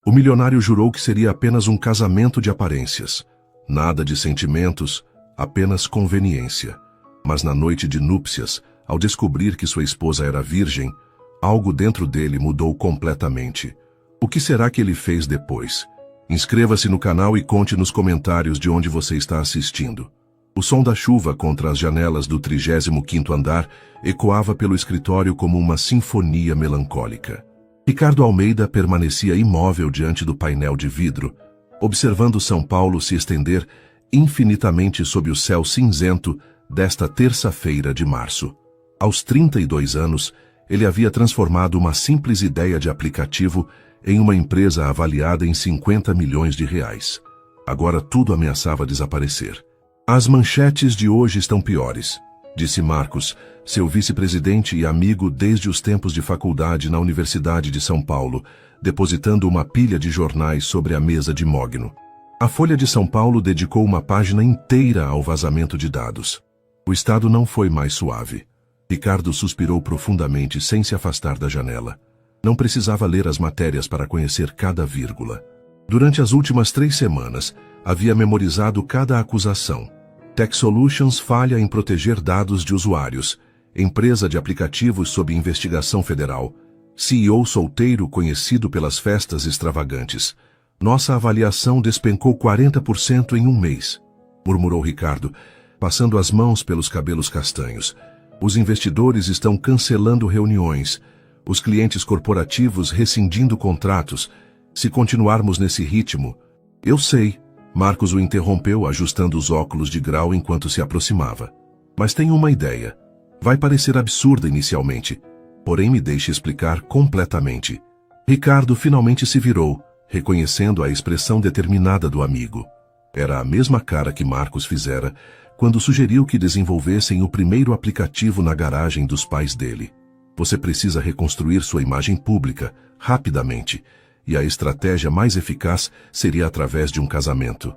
O milionário jurou que seria apenas um casamento de aparências. Nada de sentimentos, apenas conveniência. Mas na noite de núpcias, ao descobrir que sua esposa era virgem, algo dentro dele mudou completamente. O que será que ele fez depois? Inscreva-se no canal e conte nos comentários de onde você está assistindo. O som da chuva contra as janelas do 35º andar ecoava pelo escritório como uma sinfonia melancólica. Ricardo Almeida permanecia imóvel diante do painel de vidro, observando São Paulo se estender infinitamente sob o céu cinzento desta terça-feira de março. Aos 32 anos, ele havia transformado uma simples ideia de aplicativo em uma empresa avaliada em 50 milhões de reais. Agora tudo ameaçava desaparecer. As manchetes de hoje estão piores, disse Marcos, seu vice-presidente e amigo desde os tempos de faculdade na Universidade de São Paulo, depositando uma pilha de jornais sobre a mesa de Mogno. A Folha de São Paulo dedicou uma página inteira ao vazamento de dados. O estado não foi mais suave. Ricardo suspirou profundamente sem se afastar da janela. Não precisava ler as matérias para conhecer cada vírgula. Durante as últimas 3 semanas, havia memorizado cada acusação. Tech Solutions falha em proteger dados de usuários. Empresa de aplicativos sob investigação federal. CEO solteiro conhecido pelas festas extravagantes. Nossa avaliação despencou 40% em um mês, murmurou Ricardo, passando as mãos pelos cabelos castanhos. Os investidores estão cancelando reuniões. Os clientes corporativos rescindindo contratos. Se continuarmos nesse ritmo... Eu sei, Marcos o interrompeu ajustando os óculos de grau enquanto se aproximava. Mas tenho uma ideia. Vai parecer absurda inicialmente, porém me deixe explicar completamente. Ricardo finalmente se virou, reconhecendo a expressão determinada do amigo. Era a mesma cara que Marcos fizera quando sugeriu que desenvolvessem o primeiro aplicativo na garagem dos pais dele. Você precisa reconstruir sua imagem pública, rapidamente, e a estratégia mais eficaz seria através de um casamento.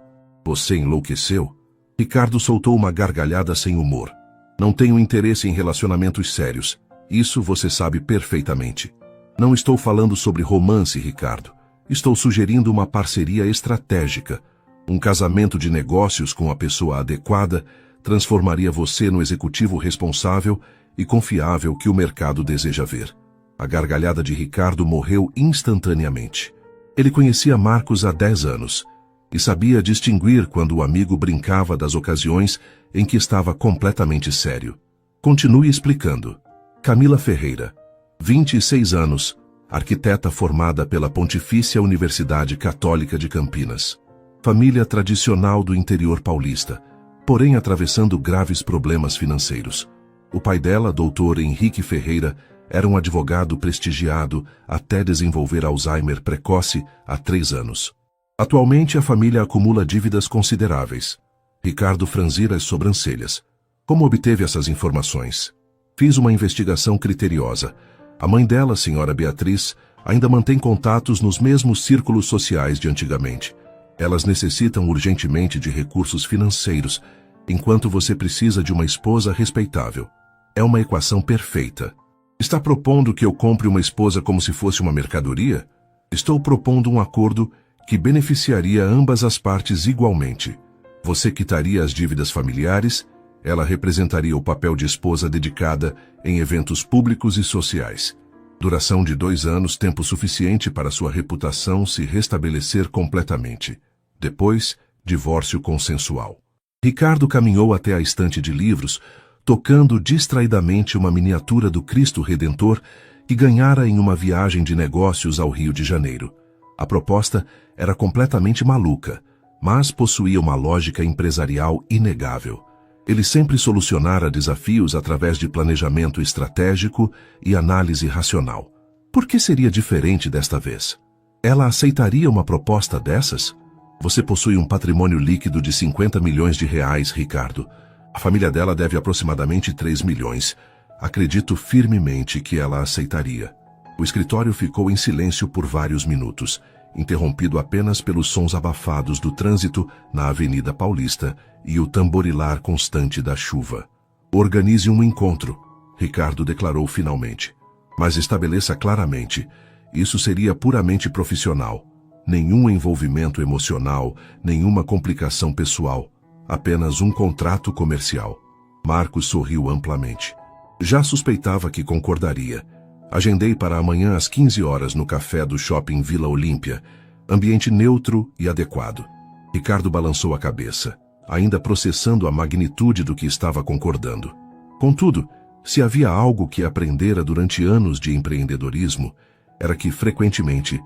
Você enlouqueceu? Ricardo soltou uma gargalhada sem humor. Não tenho interesse em relacionamentos sérios. Isso você sabe perfeitamente. Não estou falando sobre romance, Ricardo. Estou sugerindo uma parceria estratégica. Um casamento de negócios com a pessoa adequada transformaria você no executivo responsável e confiável que o mercado deseja ver. A gargalhada de Ricardo morreu instantaneamente. Ele conhecia Marcos há 10 anos e sabia distinguir quando o amigo brincava das ocasiões em que estava completamente sério. Continue explicando. Camila Ferreira, 26 anos, arquiteta formada pela Pontifícia Universidade Católica de Campinas. Família tradicional do interior paulista, porém atravessando graves problemas financeiros. O pai dela, doutor Henrique Ferreira, era um advogado prestigiado até desenvolver Alzheimer precoce há 3 anos. Atualmente a família acumula dívidas consideráveis. Ricardo franzira as sobrancelhas. Como obteve essas informações? Fiz uma investigação criteriosa. A mãe dela, senhora Beatriz, ainda mantém contatos nos mesmos círculos sociais de antigamente. Elas necessitam urgentemente de recursos financeiros, enquanto você precisa de uma esposa respeitável. É uma equação perfeita. Está propondo que eu compre uma esposa como se fosse uma mercadoria? Estou propondo um acordo que beneficiaria ambas as partes igualmente. Você quitaria as dívidas familiares, ela representaria o papel de esposa dedicada em eventos públicos e sociais. Duração de 2 anos, tempo suficiente para sua reputação se restabelecer completamente. Depois, divórcio consensual. Ricardo caminhou até a estante de livros, tocando distraidamente uma miniatura do Cristo Redentor que ganhara em uma viagem de negócios ao Rio de Janeiro. A proposta era completamente maluca, mas possuía uma lógica empresarial inegável. Ele sempre solucionara desafios através de planejamento estratégico e análise racional. Por que seria diferente desta vez? Ela aceitaria uma proposta dessas? Você possui um patrimônio líquido de 50 milhões de reais, Ricardo. A família dela deve aproximadamente 3 milhões. Acredito firmemente que ela aceitaria. O escritório ficou em silêncio por vários minutos, interrompido apenas pelos sons abafados do trânsito na Avenida Paulista e o tamborilar constante da chuva. Organize um encontro, Ricardo declarou finalmente. Mas estabeleça claramente, isso seria puramente profissional. nenhum envolvimento emocional, nenhuma complicação pessoal, apenas um contrato comercial. Marcos sorriu amplamente. Já suspeitava que concordaria. Agendei para amanhã às 15 horas no café do Shopping Vila Olímpia, ambiente neutro e adequado. Ricardo balançou a cabeça, ainda processando a magnitude do que estava concordando. Contudo, se havia algo que aprendera durante anos de empreendedorismo, era que, frequentemente,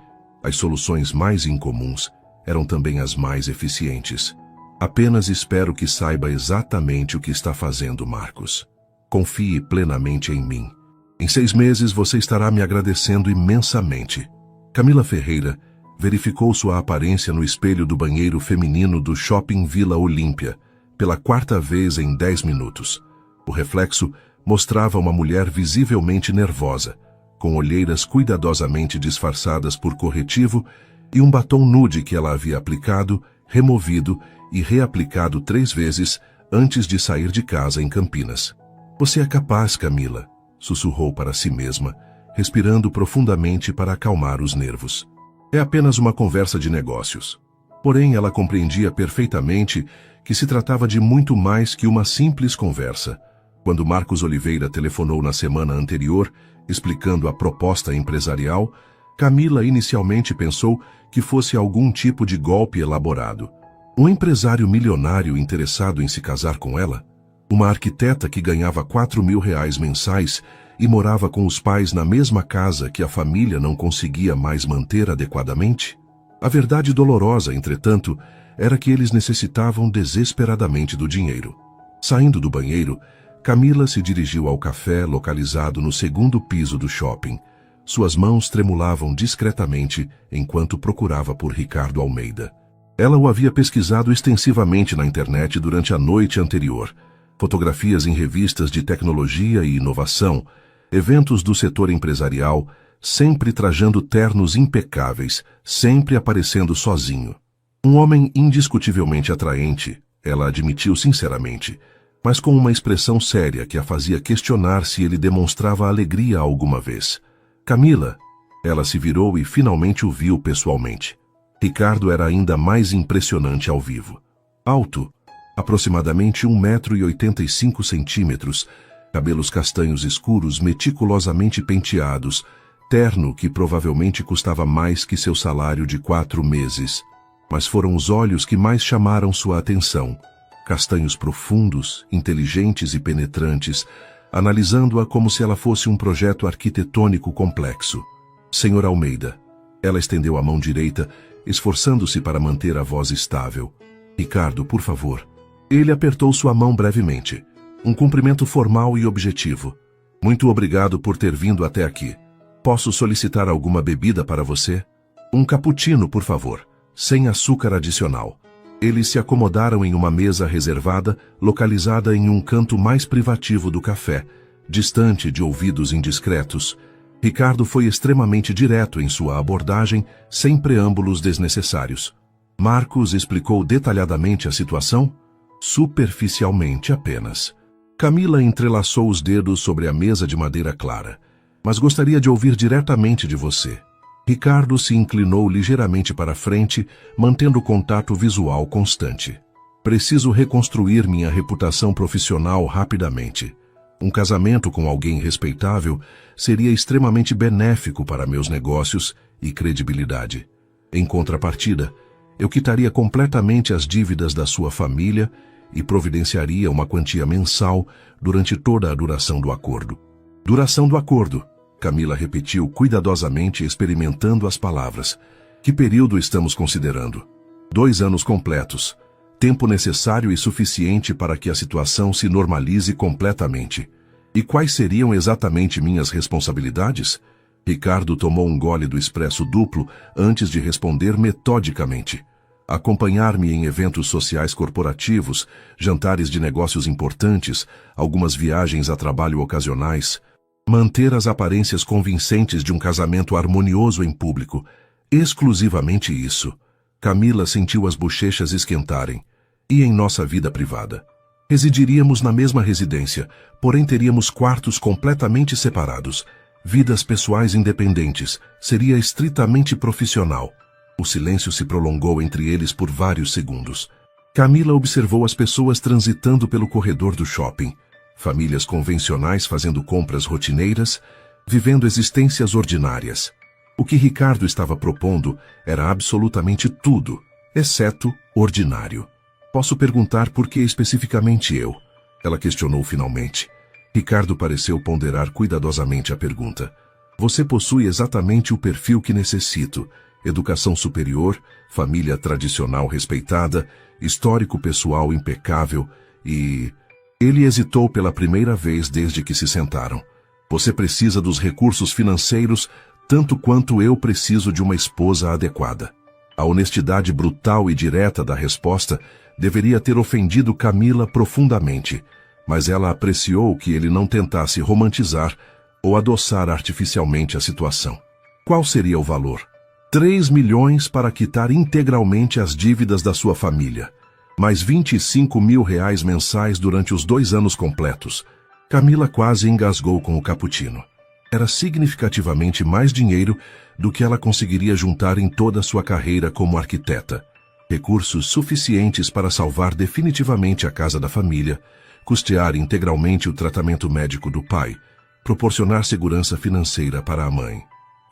as soluções mais incomuns eram também as mais eficientes. Apenas espero que saiba exatamente o que está fazendo, Marcos. Confie plenamente em mim. Em 6 meses você estará me agradecendo imensamente. Camila Ferreira verificou sua aparência no espelho do banheiro feminino do Shopping Vila Olímpia, pela 4ª vez em 10 minutos. O reflexo mostrava uma mulher visivelmente nervosa, com olheiras cuidadosamente disfarçadas por corretivo e um batom nude que ela havia aplicado, removido e reaplicado 3 vezes antes de sair de casa em Campinas. Você é capaz, Camila, sussurrou para si mesma, respirando profundamente para acalmar os nervos. É apenas uma conversa de negócios. Porém, ela compreendia perfeitamente que se tratava de muito mais que uma simples conversa. Quando Marcos Oliveira telefonou na semana anterior, explicando a proposta empresarial, Camila inicialmente pensou que fosse algum tipo de golpe elaborado. Um empresário milionário interessado em se casar com ela? Uma arquiteta que ganhava R$4.000 mensais e morava com os pais na mesma casa que a família não conseguia mais manter adequadamente? A verdade dolorosa, entretanto, era que eles necessitavam desesperadamente do dinheiro. Saindo do banheiro, Camila se dirigiu ao café localizado no 2º piso do shopping. Suas mãos tremulavam discretamente enquanto procurava por Ricardo Almeida. Ela o havia pesquisado extensivamente na internet durante a noite anterior. Fotografias em revistas de tecnologia e inovação, eventos do setor empresarial, sempre trajando ternos impecáveis, sempre aparecendo sozinho. Um homem indiscutivelmente atraente, ela admitiu sinceramente, mas com uma expressão séria que a fazia questionar se ele demonstrava alegria alguma vez. Camila, ela se virou e finalmente o viu pessoalmente. Ricardo era ainda mais impressionante ao vivo. Alto, aproximadamente 1,85 m, cabelos castanhos escuros meticulosamente penteados, terno que provavelmente custava mais que seu salário de 4 meses. Mas foram os olhos que mais chamaram sua atenção. Castanhos profundos, inteligentes e penetrantes, analisando-a como se ela fosse um projeto arquitetônico complexo. Senhor Almeida. Ela estendeu a mão direita, esforçando-se para manter a voz estável. Ricardo, por favor. Ele apertou sua mão brevemente. Um cumprimento formal e objetivo. Muito obrigado por ter vindo até aqui. Posso solicitar alguma bebida para você? Um cappuccino, por favor, sem açúcar adicional. Eles se acomodaram em uma mesa reservada, localizada em um canto mais privativo do café, distante de ouvidos indiscretos. Ricardo foi extremamente direto em sua abordagem, sem preâmbulos desnecessários. Marcos explicou detalhadamente a situação? Superficialmente apenas. Camila entrelaçou os dedos sobre a mesa de madeira clara. Mas gostaria de ouvir diretamente de você. Ricardo se inclinou ligeiramente para frente, mantendo contato visual constante. Preciso reconstruir minha reputação profissional rapidamente. Um casamento com alguém respeitável seria extremamente benéfico para meus negócios e credibilidade. Em contrapartida, eu quitaria completamente as dívidas da sua família e providenciaria uma quantia mensal durante toda a duração do acordo. Duração do acordo. Camila repetiu cuidadosamente, experimentando as palavras. Que período estamos considerando? 2 anos completos. Tempo necessário e suficiente para que a situação se normalize completamente. E quais seriam exatamente minhas responsabilidades? Ricardo tomou um gole do expresso duplo antes de responder metodicamente. Acompanhar-me em eventos sociais corporativos, jantares de negócios importantes, algumas viagens a trabalho ocasionais. Manter as aparências convincentes de um casamento harmonioso em público. Exclusivamente isso. Camila sentiu as bochechas esquentarem. E em nossa vida privada? Residiríamos na mesma residência, porém teríamos quartos completamente separados. Vidas pessoais independentes. Seria estritamente profissional. O silêncio se prolongou entre eles por vários segundos. Camila observou as pessoas transitando pelo corredor do shopping. Famílias convencionais fazendo compras rotineiras, vivendo existências ordinárias. O que Ricardo estava propondo era absolutamente tudo, exceto ordinário. Posso perguntar por que especificamente eu? Ela questionou finalmente. Ricardo pareceu ponderar cuidadosamente a pergunta. Você possui exatamente o perfil que necessito. Educação superior, família tradicional respeitada, histórico pessoal impecável e... Ele hesitou pela primeira vez desde que se sentaram. Você precisa dos recursos financeiros tanto quanto eu preciso de uma esposa adequada. A honestidade brutal e direta da resposta deveria ter ofendido Camila profundamente, mas ela apreciou que ele não tentasse romantizar ou adoçar artificialmente a situação. Qual seria o valor? 3 milhões para quitar integralmente as dívidas da sua família, mais 25 mil reais mensais durante os 2 anos completos. Camila quase engasgou com o cappuccino. Era significativamente mais dinheiro do que ela conseguiria juntar em toda a sua carreira como arquiteta. Recursos suficientes para salvar definitivamente a casa da família, custear integralmente o tratamento médico do pai, proporcionar segurança financeira para a mãe.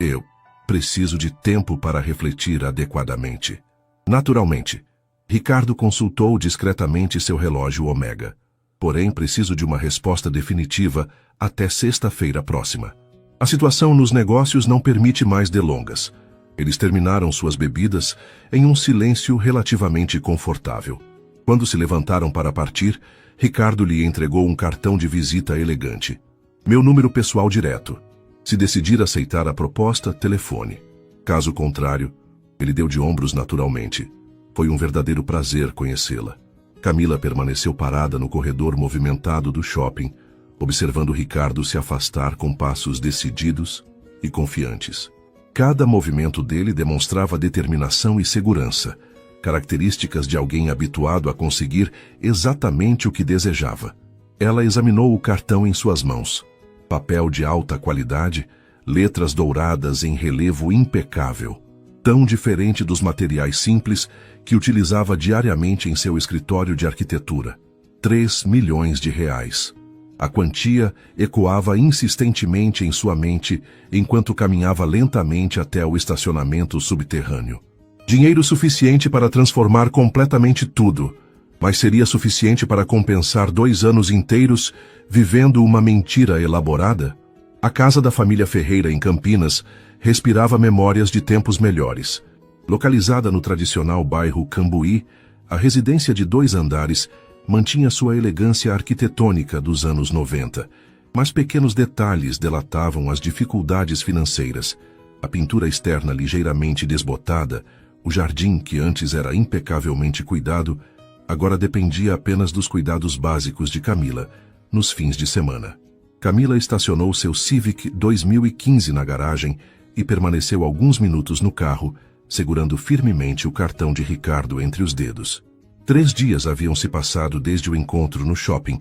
Eu preciso de tempo para refletir adequadamente. Naturalmente, Ricardo consultou discretamente seu relógio Omega. Porém, preciso de uma resposta definitiva até sexta-feira próxima. A situação nos negócios não permite mais delongas. Eles terminaram suas bebidas em um silêncio relativamente confortável. Quando se levantaram para partir, Ricardo lhe entregou um cartão de visita elegante. Meu número pessoal direto. Se decidir aceitar a proposta, telefone. Caso contrário, ele deu de ombros naturalmente. Foi um verdadeiro prazer conhecê-la. Camila permaneceu parada no corredor movimentado do shopping, observando Ricardo se afastar com passos decididos e confiantes. Cada movimento dele demonstrava determinação e segurança, características de alguém habituado a conseguir exatamente o que desejava. Ela examinou o cartão em suas mãos. Papel de alta qualidade, letras douradas em relevo impecável, tão diferente dos materiais simples que utilizava diariamente em seu escritório de arquitetura. 3 milhões de reais. A quantia ecoava insistentemente em sua mente enquanto caminhava lentamente até o estacionamento subterrâneo. Dinheiro suficiente para transformar completamente tudo, mas seria suficiente para compensar 2 anos inteiros vivendo uma mentira elaborada? A casa da família Ferreira em Campinas respirava memórias de tempos melhores. Localizada no tradicional bairro Cambuí, a residência de 2 andares mantinha sua elegância arquitetônica dos anos 90, mas pequenos detalhes delatavam as dificuldades financeiras. A pintura externa ligeiramente desbotada, o jardim, que antes era impecavelmente cuidado, agora dependia apenas dos cuidados básicos de Camila, nos fins de semana. Camila estacionou seu Civic 2015 na garagem e permaneceu alguns minutos no carro, segurando firmemente o cartão de Ricardo entre os dedos. 3 dias haviam se passado desde o encontro no shopping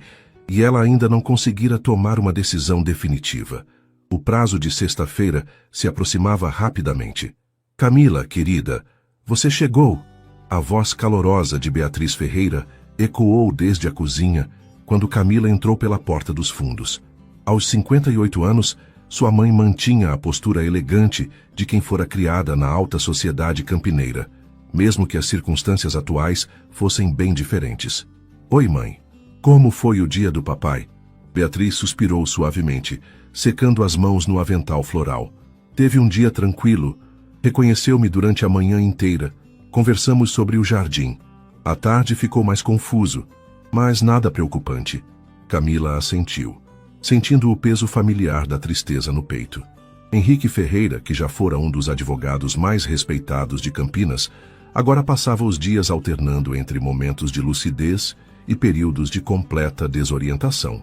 e ela ainda não conseguira tomar uma decisão definitiva. O prazo de sexta-feira se aproximava rapidamente. Camila, querida, você chegou! A voz calorosa de Beatriz Ferreira ecoou desde a cozinha quando Camila entrou pela porta dos fundos. Aos 58 anos, sua mãe mantinha a postura elegante de quem fora criada na alta sociedade campineira, mesmo que as circunstâncias atuais fossem bem diferentes. Oi, mãe. Como foi o dia do papai? Beatriz suspirou suavemente, secando as mãos no avental floral. Teve um dia tranquilo. Reconheceu-me durante a manhã inteira. Conversamos sobre o jardim. À tarde ficou mais confuso, mas nada preocupante. Camila assentiu, sentindo o peso familiar da tristeza no peito. Henrique Ferreira, que já fora um dos advogados mais respeitados de Campinas, agora passava os dias alternando entre momentos de lucidez e períodos de completa desorientação.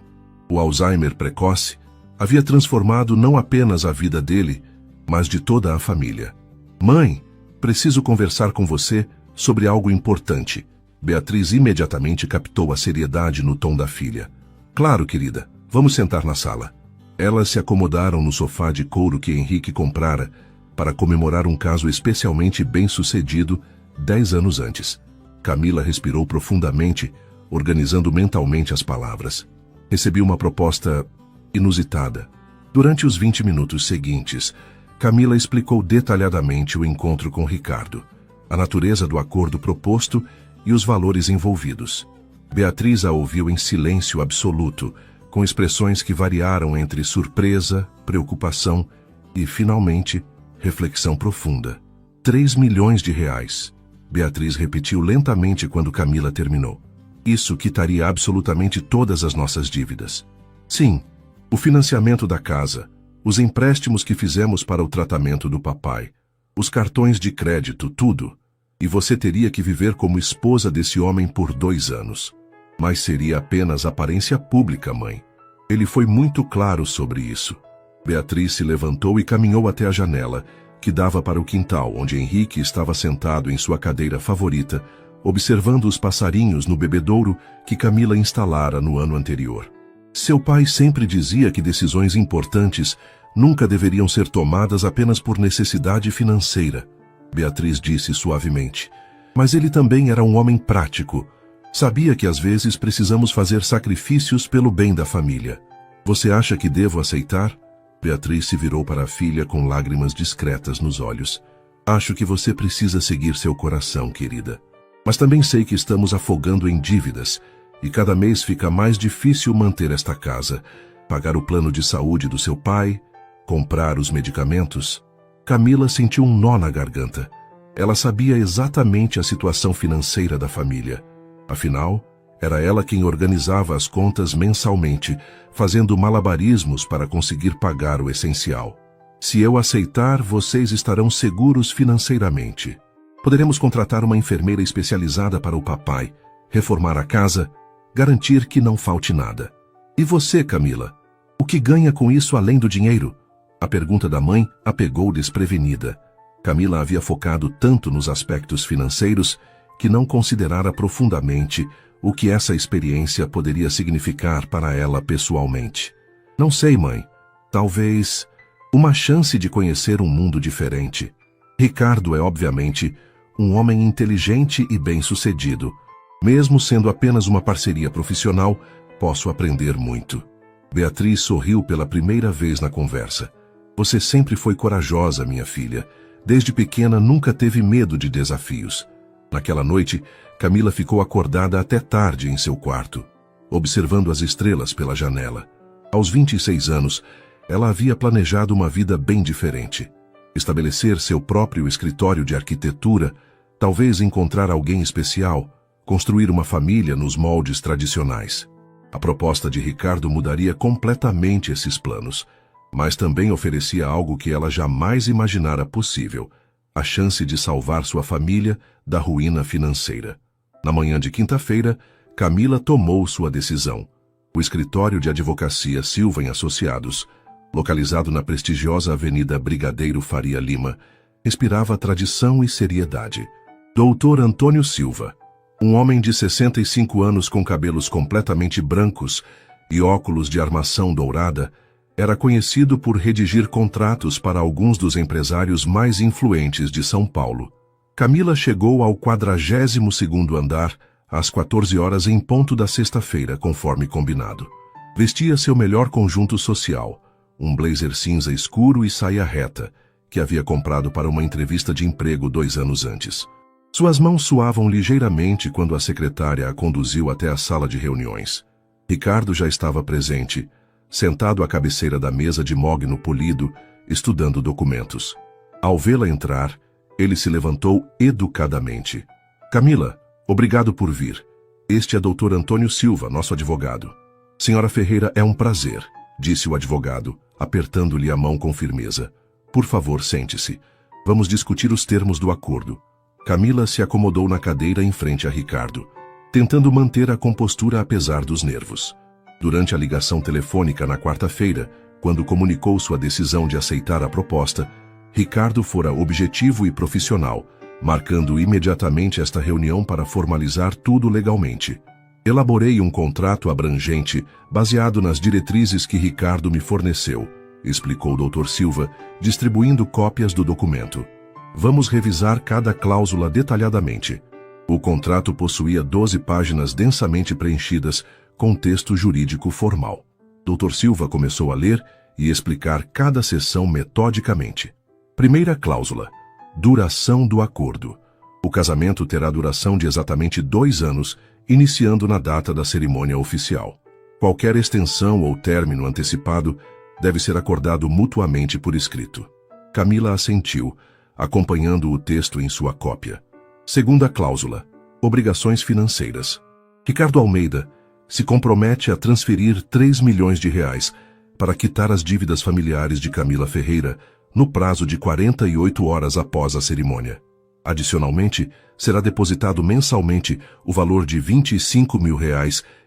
O Alzheimer precoce havia transformado não apenas a vida dele, mas de toda a família. Mãe, preciso conversar com você sobre algo importante. Beatriz imediatamente captou a seriedade no tom da filha. Claro, querida, vamos sentar na sala. Elas se acomodaram no sofá de couro que Henrique comprara, para comemorar um caso especialmente bem-sucedido 10 anos antes. Camila respirou profundamente, organizando mentalmente as palavras. Recebi uma proposta inusitada. Durante os 20 minutos seguintes, Camila explicou detalhadamente o encontro com Ricardo, a natureza do acordo proposto e os valores envolvidos. Beatriz a ouviu em silêncio absoluto, com expressões que variaram entre surpresa, preocupação e, finalmente, reflexão profunda. 3 milhões de reais. Beatriz repetiu lentamente quando Camila terminou. Isso quitaria absolutamente todas as nossas dívidas. Sim, o financiamento da casa, os empréstimos que fizemos para o tratamento do papai, os cartões de crédito, tudo. E você teria que viver como esposa desse homem por 2 anos. Mas seria apenas aparência pública, mãe. Ele foi muito claro sobre isso. Beatriz se levantou e caminhou até a janela, que dava para o quintal, onde Henrique estava sentado em sua cadeira favorita, observando os passarinhos no bebedouro que Camila instalara no ano anterior. Seu pai sempre dizia que decisões importantes nunca deveriam ser tomadas apenas por necessidade financeira, Beatriz disse suavemente. Mas ele também era um homem prático. Sabia que às vezes precisamos fazer sacrifícios pelo bem da família. Você acha que devo aceitar? Beatriz se virou para a filha com lágrimas discretas nos olhos. Acho que você precisa seguir seu coração, querida. Mas também sei que estamos afogando em dívidas, e cada mês fica mais difícil manter esta casa, pagar o plano de saúde do seu pai, comprar os medicamentos. Camila sentiu um nó na garganta. Ela sabia exatamente a situação financeira da família. Afinal, era ela quem organizava as contas mensalmente, fazendo malabarismos para conseguir pagar o essencial. Se eu aceitar, vocês estarão seguros financeiramente. Poderemos contratar uma enfermeira especializada para o papai, reformar a casa, garantir que não falte nada. E você, Camila? O que ganha com isso além do dinheiro? A pergunta da mãe a pegou desprevenida. Camila havia focado tanto nos aspectos financeiros que não considerara profundamente o que essa experiência poderia significar para ela pessoalmente. Não sei, mãe. Talvez uma chance de conhecer um mundo diferente. Ricardo é, obviamente, um homem inteligente e bem-sucedido. Mesmo sendo apenas uma parceria profissional, posso aprender muito. Beatriz sorriu pela primeira vez na conversa. Você sempre foi corajosa, minha filha. Desde pequena nunca teve medo de desafios. Naquela noite, Camila ficou acordada até tarde em seu quarto, observando as estrelas pela janela. Aos 26 anos, ela havia planejado uma vida bem diferente. Estabelecer seu próprio escritório de arquitetura, talvez encontrar alguém especial, construir uma família nos moldes tradicionais. A proposta de Ricardo mudaria completamente esses planos, mas também oferecia algo que ela jamais imaginara possível, a chance de salvar sua família da ruína financeira. Na manhã de quinta-feira, Camila tomou sua decisão. O escritório de advocacia Silva e Associados, localizado na prestigiosa Avenida Brigadeiro Faria Lima, respirava tradição e seriedade. Dr. Antônio Silva, um homem de 65 anos com cabelos completamente brancos e óculos de armação dourada, era conhecido por redigir contratos para alguns dos empresários mais influentes de São Paulo. Camila chegou ao 42º andar às 14 horas em ponto da sexta-feira, conforme combinado. Vestia seu melhor conjunto social, um blazer cinza escuro e saia reta, que havia comprado para uma entrevista de emprego 2 anos antes. Suas mãos suavam ligeiramente quando a secretária a conduziu até a sala de reuniões. Ricardo já estava presente, sentado à cabeceira da mesa de mogno polido, estudando documentos. Ao vê-la entrar, ele se levantou educadamente. Camila, obrigado por vir. Este é Dr. Antônio Silva, nosso advogado. Senhora Ferreira, é um prazer, disse o advogado, apertando-lhe a mão com firmeza. Por favor, sente-se. Vamos discutir os termos do acordo. Camila se acomodou na cadeira em frente a Ricardo, tentando manter a compostura apesar dos nervos. Durante a ligação telefônica na quarta-feira, quando comunicou sua decisão de aceitar a proposta, Ricardo fora objetivo e profissional, marcando imediatamente esta reunião para formalizar tudo legalmente. Elaborei um contrato abrangente, baseado nas diretrizes que Ricardo me forneceu, explicou o Dr. Silva, distribuindo cópias do documento. Vamos revisar cada cláusula detalhadamente. O contrato possuía 12 páginas densamente preenchidas com texto jurídico formal. Dr. Silva começou a ler e explicar cada seção metodicamente. Primeira cláusula: duração do acordo. O casamento terá duração de exatamente 2 anos, iniciando na data da cerimônia oficial. Qualquer extensão ou término antecipado deve ser acordado mutuamente por escrito. Camila assentiu, acompanhando o texto em sua cópia. Segunda cláusula: obrigações financeiras. Ricardo Almeida se compromete a transferir R$3 milhões para quitar as dívidas familiares de Camila Ferreira no prazo de 48 horas após a cerimônia. Adicionalmente, será depositado mensalmente o valor de R$25 mil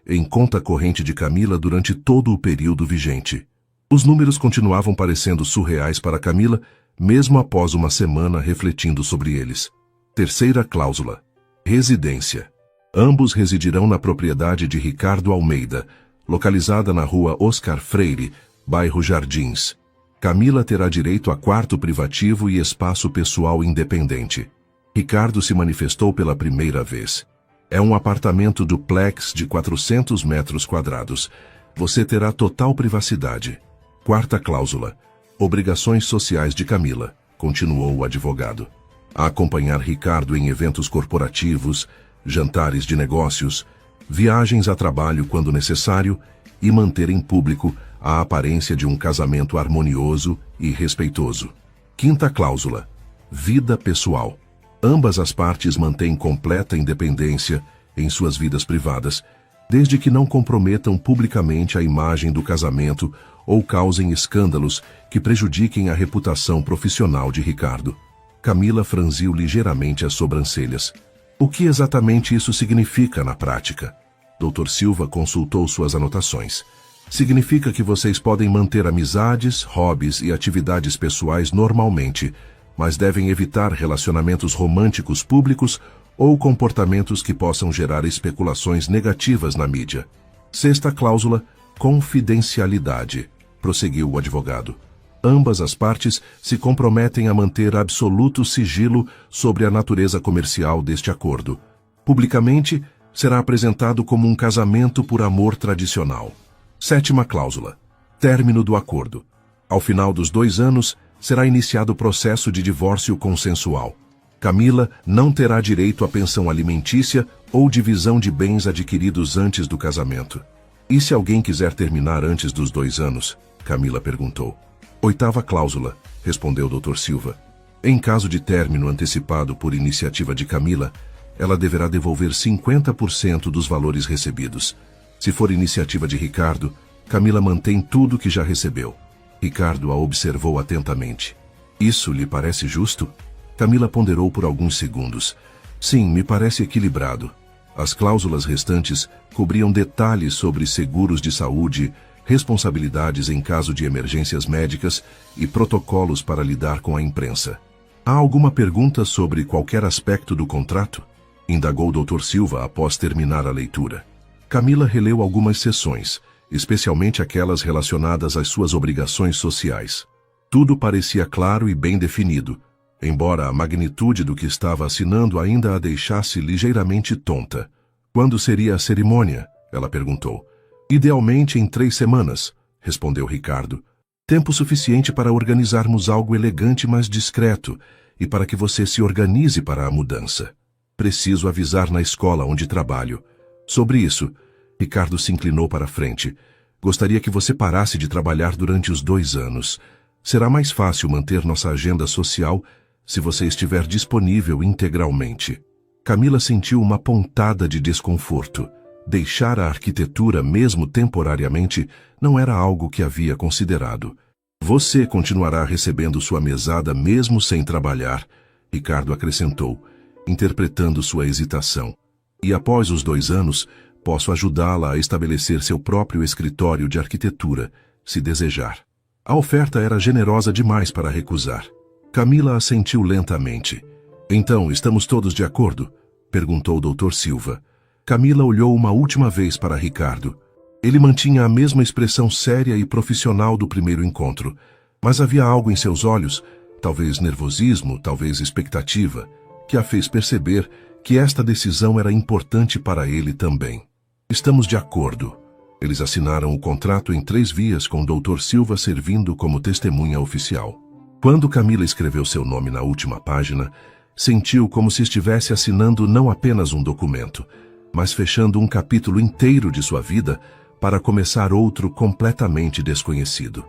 em conta corrente de Camila durante todo o período vigente. Os números continuavam parecendo surreais para Camila, mesmo após uma semana refletindo sobre eles. Terceira cláusula: residência. Ambos residirão na propriedade de Ricardo Almeida, localizada na rua Oscar Freire, bairro Jardins. Camila terá direito a quarto privativo e espaço pessoal independente. Ricardo se manifestou pela primeira vez. É um apartamento duplex de 400 metros quadrados. Você terá total privacidade. Quarta cláusula: obrigações sociais de Camila, continuou o advogado. A acompanhar Ricardo em eventos corporativos, jantares de negócios, viagens a trabalho quando necessário e manter em público a aparência de um casamento harmonioso e respeitoso. Quinta cláusula: vida pessoal. Ambas as partes mantêm completa independência em suas vidas privadas, desde que não comprometam publicamente a imagem do casamento ou causem escândalos que prejudiquem a reputação profissional de Ricardo. Camila franziu ligeiramente as sobrancelhas. O que exatamente isso significa na prática? Dr. Silva consultou suas anotações. Significa que vocês podem manter amizades, hobbies e atividades pessoais normalmente, mas devem evitar relacionamentos românticos públicos ou comportamentos que possam gerar especulações negativas na mídia. Sexta cláusula: confidencialidade, prosseguiu o advogado. Ambas as partes se comprometem a manter absoluto sigilo sobre a natureza comercial deste acordo. Publicamente, será apresentado como um casamento por amor tradicional. Sétima cláusula: término do acordo. Ao final dos 2 anos, será iniciado o processo de divórcio consensual. Camila não terá direito à pensão alimentícia ou divisão de bens adquiridos antes do casamento. E se alguém quiser terminar antes dos 2 anos? Camila perguntou. Oitava cláusula, respondeu Dr. Silva. Em caso de término antecipado por iniciativa de Camila, ela deverá devolver 50% dos valores recebidos. Se for iniciativa de Ricardo, Camila mantém tudo que já recebeu. Ricardo a observou atentamente. Isso lhe parece justo? Camila ponderou por alguns segundos. Sim, me parece equilibrado. As cláusulas restantes cobriam detalhes sobre seguros de saúde, responsabilidades em caso de emergências médicas e protocolos para lidar com a imprensa. Há alguma pergunta sobre qualquer aspecto do contrato? Indagou o Dr. Silva após terminar a leitura. Camila releu algumas seções, especialmente aquelas relacionadas às suas obrigações sociais. Tudo parecia claro e bem definido, embora a magnitude do que estava assinando ainda a deixasse ligeiramente tonta. Quando seria a cerimônia? Ela perguntou. Idealmente em 3 semanas, respondeu Ricardo. Tempo suficiente para organizarmos algo elegante, mas discreto, e para que você se organize para a mudança. Preciso avisar na escola onde trabalho. Sobre isso, Ricardo se inclinou para a frente. Gostaria que você parasse de trabalhar durante os 2 anos. Será mais fácil manter nossa agenda social se você estiver disponível integralmente. Camila sentiu uma pontada de desconforto. Deixar a arquitetura, mesmo temporariamente, não era algo que havia considerado. Você continuará recebendo sua mesada mesmo sem trabalhar, Ricardo acrescentou, interpretando sua hesitação. E após os 2 anos, posso ajudá-la a estabelecer seu próprio escritório de arquitetura, se desejar. A oferta era generosa demais para recusar. Camila assentiu lentamente. Então, estamos todos de acordo? Perguntou o Dr. Silva. Camila olhou uma última vez para Ricardo. Ele mantinha a mesma expressão séria e profissional do primeiro encontro, mas havia algo em seus olhos, talvez nervosismo, talvez expectativa, que a fez perceber que esta decisão era importante para ele também. Estamos de acordo. Eles assinaram o contrato em 3 vias com o Dr. Silva servindo como testemunha oficial. Quando Camila escreveu seu nome na última página, sentiu como se estivesse assinando não apenas um documento, mas fechando um capítulo inteiro de sua vida para começar outro completamente desconhecido.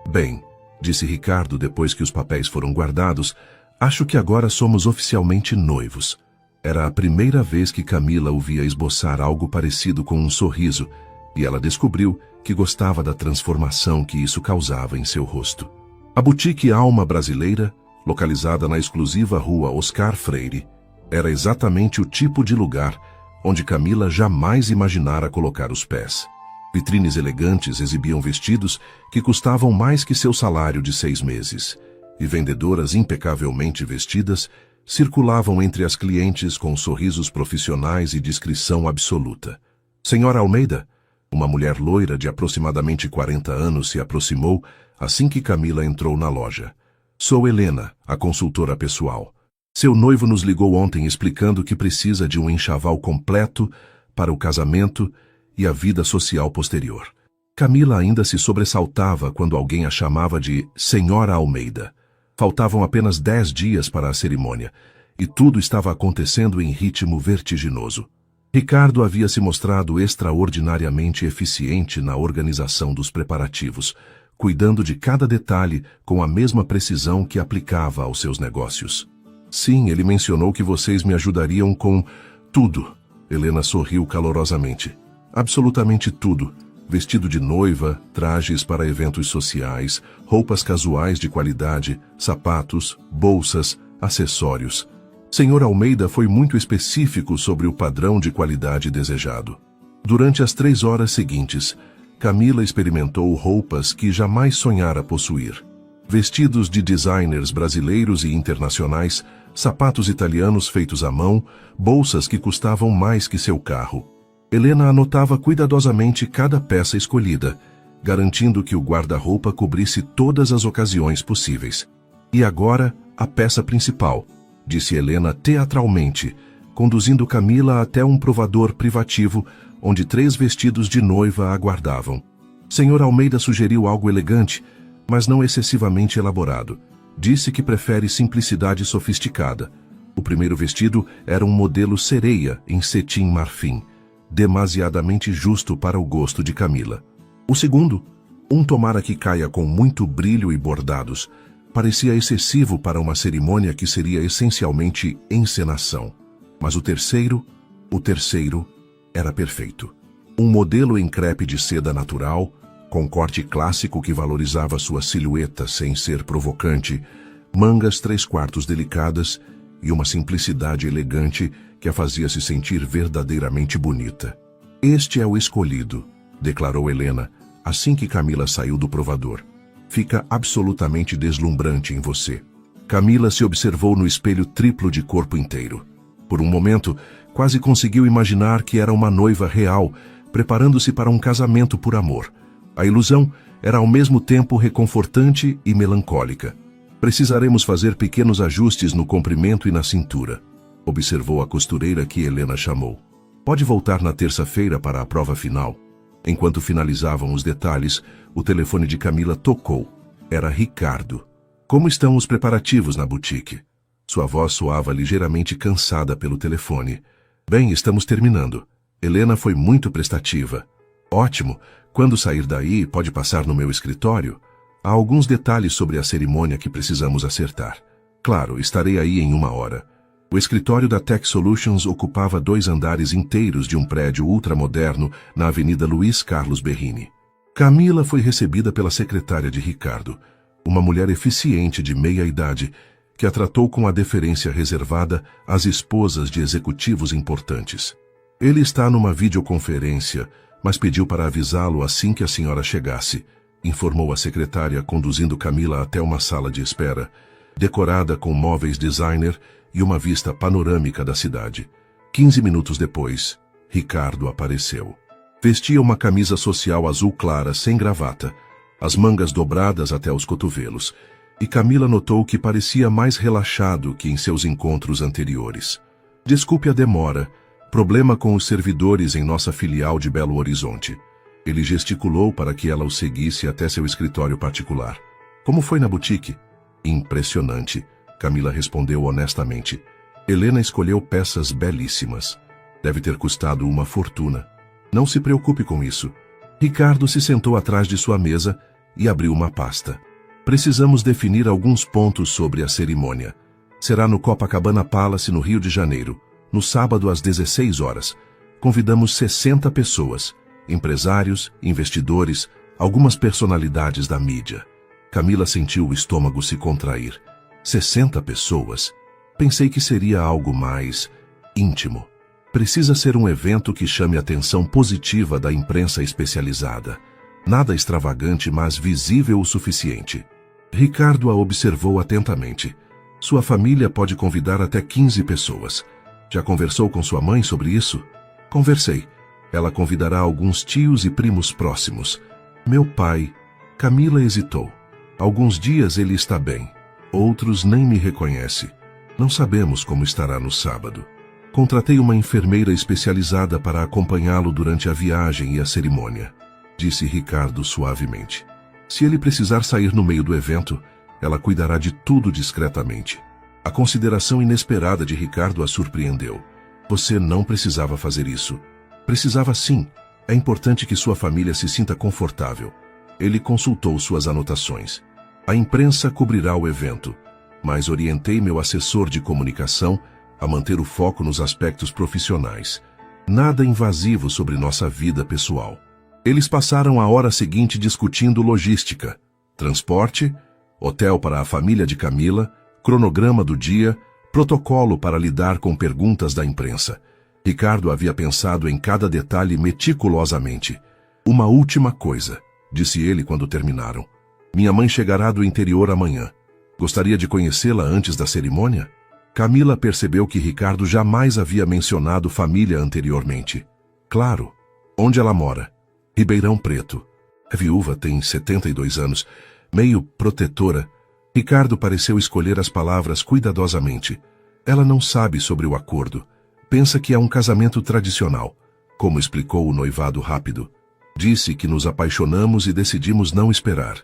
Bem, disse Ricardo depois que os papéis foram guardados, acho que agora somos oficialmente noivos. Era a primeira vez que Camila o via esboçar algo parecido com um sorriso, e ela descobriu que gostava da transformação que isso causava em seu rosto. A boutique Alma Brasileira, localizada na exclusiva rua Oscar Freire, era exatamente o tipo de lugar onde Camila jamais imaginara colocar os pés. Vitrines elegantes exibiam vestidos que custavam mais que seu salário de 6 meses, e vendedoras impecavelmente vestidas circulavam entre as clientes com sorrisos profissionais e discrição absoluta. Senhora Almeida, uma mulher loira de aproximadamente 40 anos, se aproximou assim que Camila entrou na loja. Sou Helena, a consultora pessoal. Seu noivo nos ligou ontem explicando que precisa de um enxoval completo para o casamento e a vida social posterior. Camila ainda se sobressaltava quando alguém a chamava de Senhora Almeida. Faltavam apenas 10 dias para a cerimônia, e tudo estava acontecendo em ritmo vertiginoso. Ricardo havia se mostrado extraordinariamente eficiente na organização dos preparativos, cuidando de cada detalhe com a mesma precisão que aplicava aos seus negócios. Sim, ele mencionou que vocês me ajudariam com tudo. Helena sorriu calorosamente. Absolutamente tudo. Vestido de noiva, trajes para eventos sociais, roupas casuais de qualidade, sapatos, bolsas, acessórios. Senhor Almeida foi muito específico sobre o padrão de qualidade desejado. Durante as 3 horas seguintes, Camila experimentou roupas que jamais sonhara possuir. Vestidos de designers brasileiros e internacionais, sapatos italianos feitos à mão, bolsas que custavam mais que seu carro. Helena anotava cuidadosamente cada peça escolhida, garantindo que o guarda-roupa cobrisse todas as ocasiões possíveis. E agora, a peça principal, disse Helena teatralmente, conduzindo Camila até um provador privativo, onde 3 vestidos de noiva aguardavam. Senhor Almeida sugeriu algo elegante, mas não excessivamente elaborado. Disse que prefere simplicidade sofisticada. O primeiro vestido era um modelo sereia em cetim marfim, demasiadamente justo para o gosto de Camila. O segundo, um tomara que caia com muito brilho e bordados, parecia excessivo para uma cerimônia que seria essencialmente encenação. Mas o terceiro era perfeito. Um modelo em crepe de seda natural, com corte clássico que valorizava sua silhueta sem ser provocante, mangas 3/4 delicadas e uma simplicidade elegante que a fazia se sentir verdadeiramente bonita. Este é o escolhido, declarou Helena, assim que Camila saiu do provador. Fica absolutamente deslumbrante em você. Camila se observou no espelho triplo de corpo inteiro. Por um momento, quase conseguiu imaginar que era uma noiva real, preparando-se para um casamento por amor. A ilusão era ao mesmo tempo reconfortante e melancólica. Precisaremos fazer pequenos ajustes no comprimento e na cintura, observou a costureira que Helena chamou. Pode voltar na terça-feira para a prova final. Enquanto finalizavam os detalhes, o telefone de Camila tocou. Era Ricardo. Como estão os preparativos na boutique? Sua voz soava ligeiramente cansada pelo telefone. Bem, estamos terminando. Helena foi muito prestativa. Ótimo. Quando sair daí, pode passar no meu escritório? Há alguns detalhes sobre a cerimônia que precisamos acertar. Claro, estarei aí em 1 hora. O escritório da Tech Solutions ocupava 2 andares inteiros de um prédio ultramoderno na Avenida Luiz Carlos Berrini. Camila foi recebida pela secretária de Ricardo, uma mulher eficiente de meia-idade, que a tratou com a deferência reservada às esposas de executivos importantes. Ele está numa videoconferência, mas pediu para avisá-lo assim que a senhora chegasse, informou a secretária, conduzindo Camila até uma sala de espera, decorada com móveis designer e uma vista panorâmica da cidade. 15 minutos depois, Ricardo apareceu. Vestia uma camisa social azul clara, sem gravata, as mangas dobradas até os cotovelos, e Camila notou que parecia mais relaxado que em seus encontros anteriores. Desculpe a demora, problema com os servidores em nossa filial de Belo Horizonte. Ele gesticulou para que ela o seguisse até seu escritório particular. Como foi na boutique? Impressionante, Camila respondeu honestamente. Helena escolheu peças belíssimas. Deve ter custado uma fortuna. Não se preocupe com isso. Ricardo se sentou atrás de sua mesa e abriu uma pasta. Precisamos definir alguns pontos sobre a cerimônia. Será no Copacabana Palace, no Rio de Janeiro, no sábado às 16 horas. Convidamos 60 pessoas, empresários, investidores, algumas personalidades da mídia. Camila sentiu o estômago se contrair. 60 pessoas? Pensei que seria algo mais íntimo. Precisa ser um evento que chame a atenção positiva da imprensa especializada. Nada extravagante, mas visível o suficiente. Ricardo a observou atentamente. Sua família pode convidar até 15 pessoas. Já conversou com sua mãe sobre isso? Conversei. Ela convidará alguns tios e primos próximos. Meu pai... Camila hesitou. Alguns dias ele está bem. Outros nem me reconhece. Não sabemos como estará no sábado. Contratei uma enfermeira especializada para acompanhá-lo durante a viagem e a cerimônia, disse Ricardo suavemente. Se ele precisar sair no meio do evento, ela cuidará de tudo discretamente. A consideração inesperada de Ricardo a surpreendeu. Você não precisava fazer isso. Precisava sim. É importante que sua família se sinta confortável. Ele consultou suas anotações. A imprensa cobrirá o evento, mas orientei meu assessor de comunicação a manter o foco nos aspectos profissionais. Nada invasivo sobre nossa vida pessoal. Eles passaram a hora seguinte discutindo logística, transporte, hotel para a família de Camila, cronograma do dia, protocolo para lidar com perguntas da imprensa. Ricardo havia pensado em cada detalhe meticulosamente. Uma última coisa, disse ele quando terminaram. Minha mãe chegará do interior amanhã. Gostaria de conhecê-la antes da cerimônia? Camila percebeu que Ricardo jamais havia mencionado família anteriormente. Claro. Onde ela mora? Ribeirão Preto. A viúva tem 72 anos, meio protetora. Ricardo pareceu escolher as palavras cuidadosamente. Ela não sabe sobre o acordo. Pensa que é um casamento tradicional, como explicou o noivado rápido. Disse que nos apaixonamos e decidimos não esperar.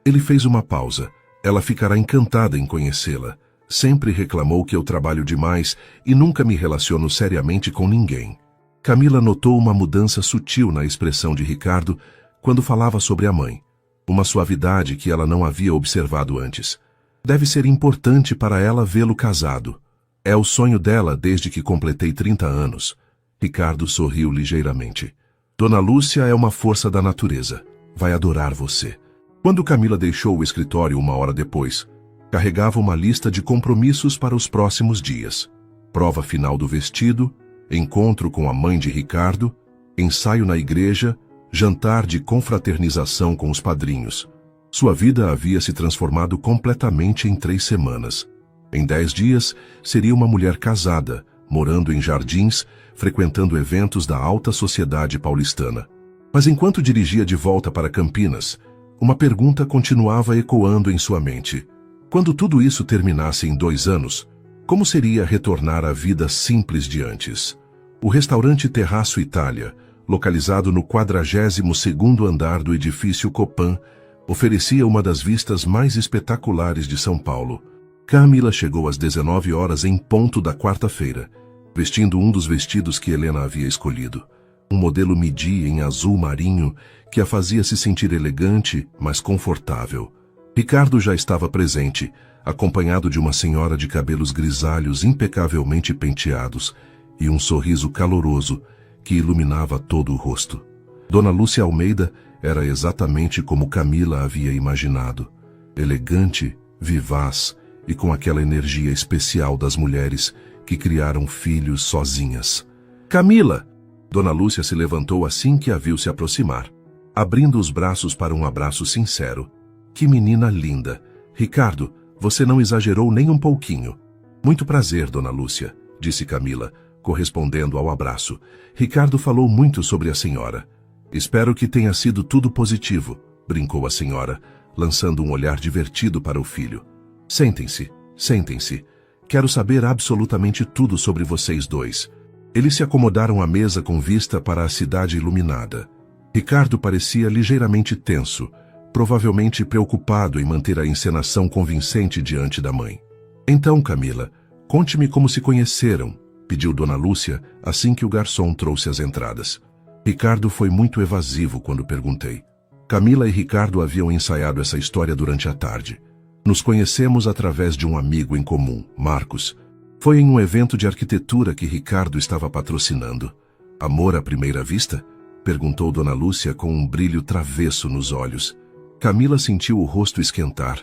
Ele fez uma pausa. Ela ficará encantada em conhecê-la. Sempre reclamou que eu trabalho demais e nunca me relaciono seriamente com ninguém. Camila notou uma mudança sutil na expressão de Ricardo quando falava sobre a mãe. Uma suavidade que ela não havia observado antes. Deve ser importante para ela vê-lo casado. É o sonho dela desde que completei 30 anos. Ricardo sorriu ligeiramente. Dona Lúcia é uma força da natureza. Vai adorar você. Quando Camila deixou o escritório uma hora depois, carregava uma lista de compromissos para os próximos dias. Prova final do vestido, encontro com a mãe de Ricardo, ensaio na igreja, jantar de confraternização com os padrinhos. Sua vida havia se transformado completamente em 3 semanas. Em 10 dias, seria uma mulher casada, morando em Jardins, frequentando eventos da alta sociedade paulistana. Mas enquanto dirigia de volta para Campinas, uma pergunta continuava ecoando em sua mente. Quando tudo isso terminasse em 2 anos, como seria retornar à vida simples de antes? O restaurante Terraço Itália, localizado no 42º andar do edifício Copan, oferecia uma das vistas mais espetaculares de São Paulo. Camila chegou às 19 horas em ponto da quarta-feira, vestindo um dos vestidos que Helena havia escolhido. Um modelo midi em azul marinho que a fazia se sentir elegante, mas confortável. Ricardo já estava presente, acompanhado de uma senhora de cabelos grisalhos impecavelmente penteados e um sorriso caloroso que iluminava todo o rosto. Dona Lúcia Almeida era exatamente como Camila havia imaginado. Elegante, vivaz e com aquela energia especial das mulheres que criaram filhos sozinhas. Camila! Dona Lúcia se levantou assim que a viu se aproximar, abrindo os braços para um abraço sincero. Que menina linda! Ricardo, você não exagerou nem um pouquinho. Muito prazer, Dona Lúcia, disse Camila, correspondendo ao abraço. Ricardo falou muito sobre a senhora. Espero que tenha sido tudo positivo, brincou a senhora, lançando um olhar divertido para o filho. Sentem-se, sentem-se. Quero saber absolutamente tudo sobre vocês dois. Eles se acomodaram à mesa com vista para a cidade iluminada. Ricardo parecia ligeiramente tenso, provavelmente preocupado em manter a encenação convincente diante da mãe. Então, Camila, conte-me como se conheceram, pediu Dona Lúcia assim que o garçom trouxe as entradas. Ricardo foi muito evasivo quando perguntei. Camila e Ricardo haviam ensaiado essa história durante a tarde. Nos conhecemos através de um amigo em comum, Marcos. Foi em um evento de arquitetura que Ricardo estava patrocinando. Amor à primeira vista? Perguntou Dona Lúcia com um brilho travesso nos olhos. Camila sentiu o rosto esquentar.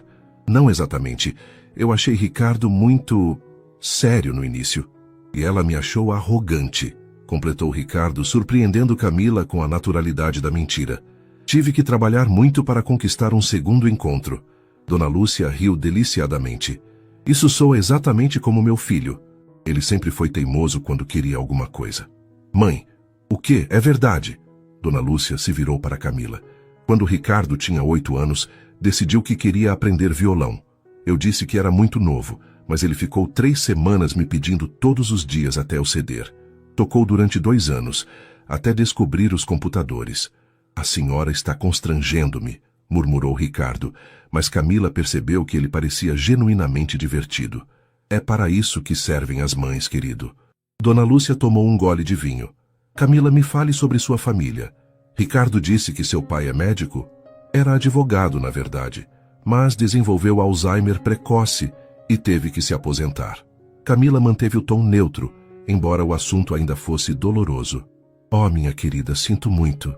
Não exatamente. Eu achei Ricardo muito sério no início. E ela me achou arrogante, completou Ricardo, surpreendendo Camila com a naturalidade da mentira. Tive que trabalhar muito para conquistar um segundo encontro. Dona Lúcia riu deliciadamente. Isso soa exatamente como meu filho. Ele sempre foi teimoso quando queria alguma coisa. Mãe, o quê? É verdade. Dona Lúcia se virou para Camila. Quando Ricardo tinha 8 anos, decidiu que queria aprender violão. Eu disse que era muito novo, mas ele ficou 3 semanas me pedindo todos os dias até eu ceder. Tocou durante 2 anos, até descobrir os computadores. A senhora está constrangendo-me, murmurou Ricardo, mas Camila percebeu que ele parecia genuinamente divertido. É para isso que servem as mães, querido. Dona Lúcia tomou um gole de vinho. Camila, me fale sobre sua família. Ricardo disse que seu pai é médico? Era advogado, na verdade, mas desenvolveu Alzheimer precoce e teve que se aposentar. Camila manteve o tom neutro, embora o assunto ainda fosse doloroso. Oh, minha querida, sinto muito.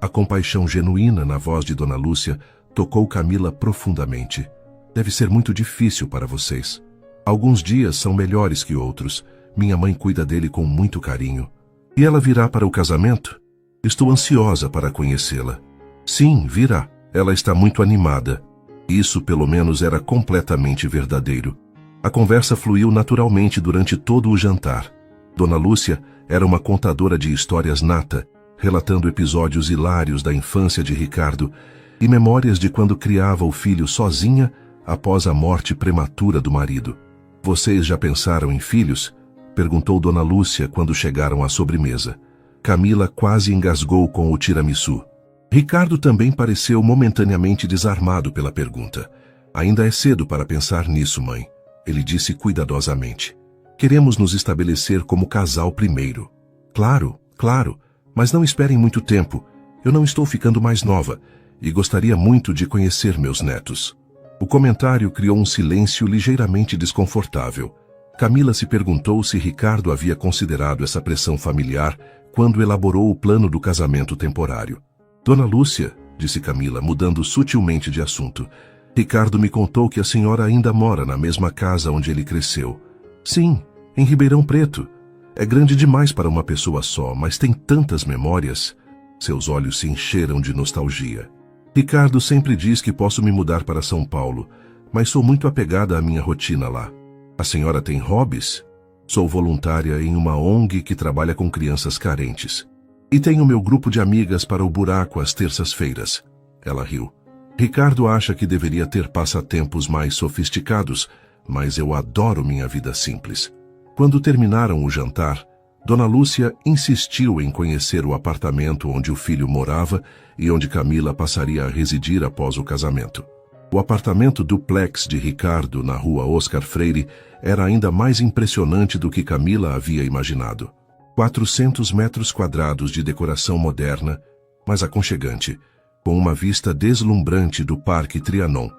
A compaixão genuína na voz de Dona Lúcia tocou Camila profundamente. Deve ser muito difícil para vocês. Alguns dias são melhores que outros. Minha mãe cuida dele com muito carinho. E ela virá para o casamento? Estou ansiosa para conhecê-la. Sim, virá. Ela está muito animada. Isso, pelo menos, era completamente verdadeiro. A conversa fluiu naturalmente durante todo o jantar. Dona Lúcia era uma contadora de histórias nata, relatando episódios hilários da infância de Ricardo e memórias de quando criava o filho sozinha após a morte prematura do marido. Vocês já pensaram em filhos? Perguntou Dona Lúcia quando chegaram à sobremesa. Camila quase engasgou com o tiramisu. Ricardo também pareceu momentaneamente desarmado pela pergunta. Ainda é cedo para pensar nisso, mãe, ele disse cuidadosamente. Queremos nos estabelecer como casal primeiro. Claro, claro, mas não esperem muito tempo. Eu não estou ficando mais nova e gostaria muito de conhecer meus netos. O comentário criou um silêncio ligeiramente desconfortável. Camila se perguntou se Ricardo havia considerado essa pressão familiar quando elaborou o plano do casamento temporário. Dona Lúcia, disse Camila, mudando sutilmente de assunto, Ricardo me contou que a senhora ainda mora na mesma casa onde ele cresceu. Sim, em Ribeirão Preto. É grande demais para uma pessoa só, mas tem tantas memórias. Seus olhos se encheram de nostalgia. Ricardo sempre diz que posso me mudar para São Paulo, mas sou muito apegada à minha rotina lá. A senhora tem hobbies? Sou voluntária em uma ONG que trabalha com crianças carentes. E tenho meu grupo de amigas para o buraco às terças-feiras. Ela riu. Ricardo acha que deveria ter passatempos mais sofisticados, mas eu adoro minha vida simples. Quando terminaram o jantar, Dona Lúcia insistiu em conhecer o apartamento onde o filho morava e onde Camila passaria a residir após o casamento. O apartamento duplex de Ricardo na rua Oscar Freire era ainda mais impressionante do que Camila havia imaginado. 400 metros quadrados de decoração moderna, mas aconchegante, com uma vista deslumbrante do Parque Trianon,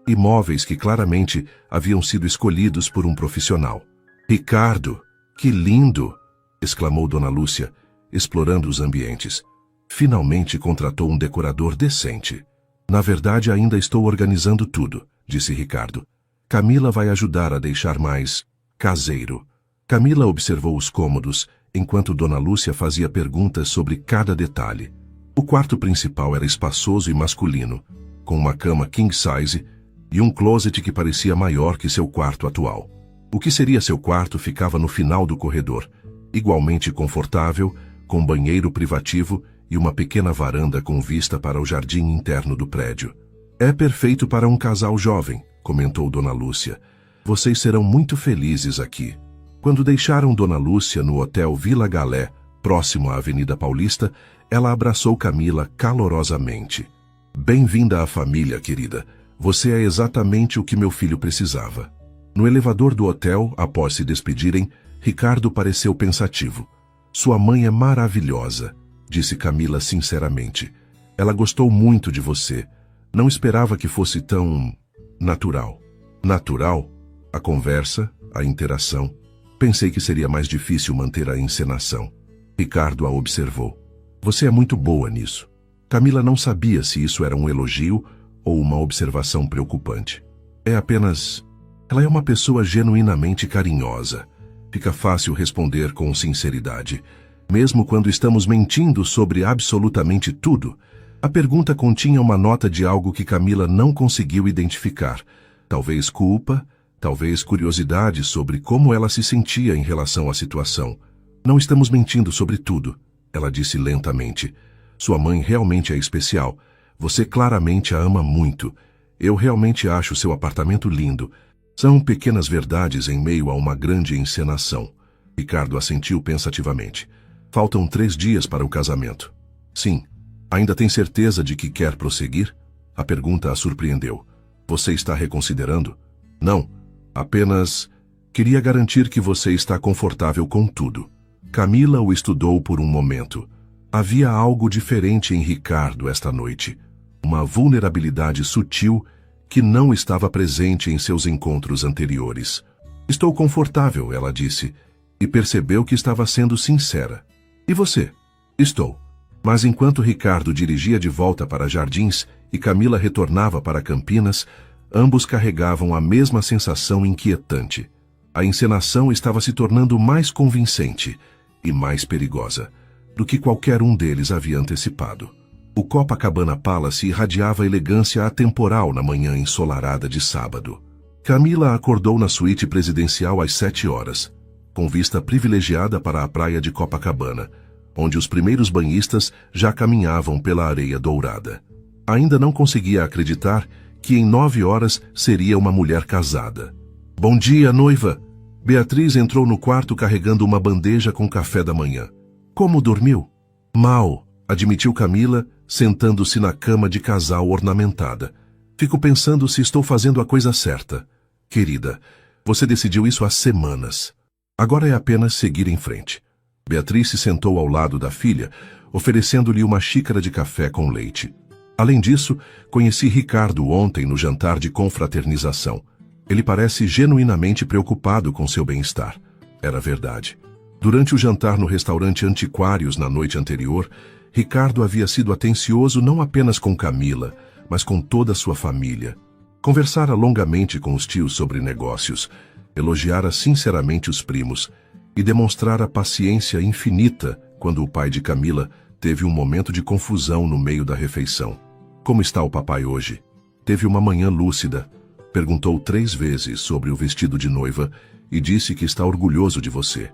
e móveis que claramente haviam sido escolhidos por um profissional. Ricardo, que lindo! Exclamou Dona Lúcia, explorando os ambientes. Finalmente contratou um decorador decente. Na verdade, ainda estou organizando tudo, disse Ricardo. Camila vai ajudar a deixar mais caseiro. Camila observou os cômodos, enquanto Dona Lúcia fazia perguntas sobre cada detalhe. O quarto principal era espaçoso e masculino, com uma cama king size e um closet que parecia maior que seu quarto atual. O que seria seu quarto ficava no final do corredor, igualmente confortável, com banheiro privativo e uma pequena varanda com vista para o jardim interno do prédio. É perfeito para um casal jovem, comentou Dona Lúcia. Vocês serão muito felizes aqui. Quando deixaram Dona Lúcia no Hotel Vila Galé, próximo à Avenida Paulista, ela abraçou Camila calorosamente. Bem-vinda à família, querida. Você é exatamente o que meu filho precisava. No elevador do hotel, após se despedirem, Ricardo pareceu pensativo. Sua mãe é maravilhosa, disse Camila sinceramente. Ela gostou muito de você. Não esperava que fosse tão natural. Natural? A conversa, a interação. Pensei que seria mais difícil manter a encenação. Ricardo a observou. Você é muito boa nisso. Camila não sabia se isso era um elogio ou uma observação preocupante. É apenas... Ela é uma pessoa genuinamente carinhosa. Fica fácil responder com sinceridade. Mesmo quando estamos mentindo sobre absolutamente tudo, a pergunta continha uma nota de algo que Camila não conseguiu identificar. Talvez culpa, talvez curiosidade sobre como ela se sentia em relação à situação. Não estamos mentindo sobre tudo, ela disse lentamente. Sua mãe realmente é especial. Você claramente a ama muito. Eu realmente acho seu apartamento lindo. São pequenas verdades em meio a uma grande encenação. Ricardo assentiu pensativamente. Faltam 3 dias para o casamento. Sim. Ainda tem certeza de que quer prosseguir? A pergunta a surpreendeu. Você está reconsiderando? Não. Apenas queria garantir que você está confortável com tudo. Camila o estudou por um momento. Havia algo diferente em Ricardo esta noite. Uma vulnerabilidade sutil que não estava presente em seus encontros anteriores. Estou confortável, ela disse, e percebeu que estava sendo sincera. E você? Estou. Mas enquanto Ricardo dirigia de volta para Jardins e Camila retornava para Campinas, ambos carregavam a mesma sensação inquietante. A encenação estava se tornando mais convincente e mais perigosa do que qualquer um deles havia antecipado. O Copacabana Palace irradiava elegância atemporal na manhã ensolarada de sábado. Camila acordou na suíte presidencial às 7 horas, com vista privilegiada para a praia de Copacabana, onde os primeiros banhistas já caminhavam pela areia dourada. Ainda não conseguia acreditar que em 9 horas seria uma mulher casada. Bom dia, noiva! Beatriz entrou no quarto carregando uma bandeja com café da manhã. Como dormiu? Mal, admitiu Camila, sentando-se na cama de casal ornamentada. Fico pensando se estou fazendo a coisa certa. Querida, você decidiu isso há semanas. Agora é apenas seguir em frente. Beatriz se sentou ao lado da filha, oferecendo-lhe uma xícara de café com leite. Além disso, conheci Ricardo ontem no jantar de confraternização. Ele parece genuinamente preocupado com seu bem-estar. Era verdade. Durante o jantar no restaurante Antiquários na noite anterior, Ricardo havia sido atencioso não apenas com Camila, mas com toda a sua família. Conversara longamente com os tios sobre negócios, elogiara sinceramente os primos e demonstrara paciência infinita quando o pai de Camila teve um momento de confusão no meio da refeição. Como está o papai hoje? Teve uma manhã lúcida. Perguntou 3 vezes sobre o vestido de noiva e disse que está orgulhoso de você.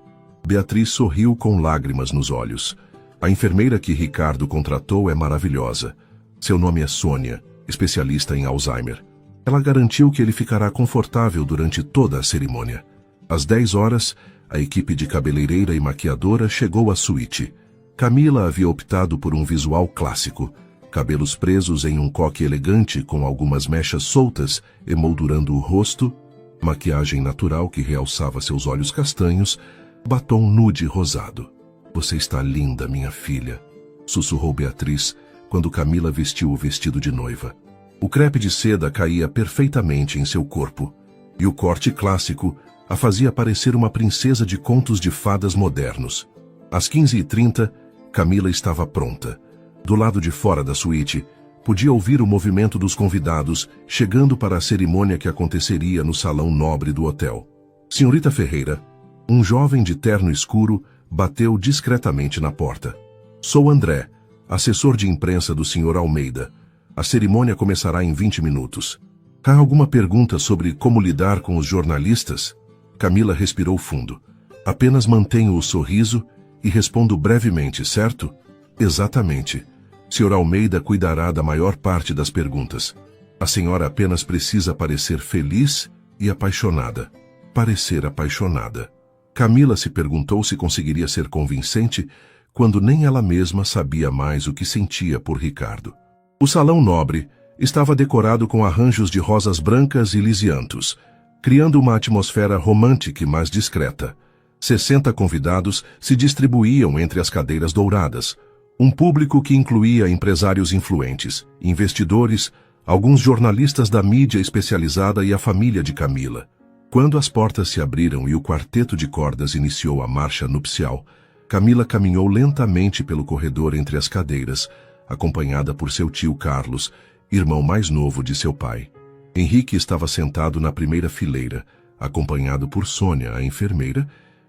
Beatriz sorriu com lágrimas nos olhos. A enfermeira que Ricardo contratou é maravilhosa. Seu nome é Sônia, especialista em Alzheimer. Ela garantiu que ele ficará confortável durante toda a cerimônia. Às 10 horas, a equipe de cabeleireira e maquiadora chegou à suíte. Camila havia optado por um visual clássico. Cabelos presos em um coque elegante com algumas mechas soltas emoldurando o rosto, maquiagem natural que realçava seus olhos castanhos, batom nude rosado. Você está linda, minha filha, sussurrou Beatriz quando Camila vestiu o vestido de noiva. O crepe de seda caía perfeitamente em seu corpo, e o corte clássico a fazia parecer uma princesa de contos de fadas modernos. Às 15h30, Camila estava pronta. Do lado de fora da suíte, podia ouvir o movimento dos convidados chegando para a cerimônia que aconteceria no salão nobre do hotel. Senhorita Ferreira, um jovem de terno escuro, bateu discretamente na porta. Sou André, assessor de imprensa do Sr. Almeida. A cerimônia começará em 20 minutos. Há alguma pergunta sobre como lidar com os jornalistas? Camila respirou fundo. Apenas mantenho o sorriso e respondo brevemente, certo? Exatamente. Sr. Almeida cuidará da maior parte das perguntas. A senhora apenas precisa parecer feliz e apaixonada. Parecer apaixonada. Camila se perguntou se conseguiria ser convincente quando nem ela mesma sabia mais o que sentia por Ricardo. O salão nobre estava decorado com arranjos de rosas brancas e lisianthus, criando uma atmosfera romântica mas discreta. 60 convidados se distribuíam entre as cadeiras douradas, um público que incluía empresários influentes, investidores, alguns jornalistas da mídia especializada e a família de Camila. Quando as portas se abriram e o quarteto de cordas iniciou a marcha nupcial, Camila caminhou lentamente pelo corredor entre as cadeiras, acompanhada por seu tio Carlos, irmão mais novo de seu pai. Henrique estava sentado na primeira fileira, acompanhado por Sônia, a enfermeira,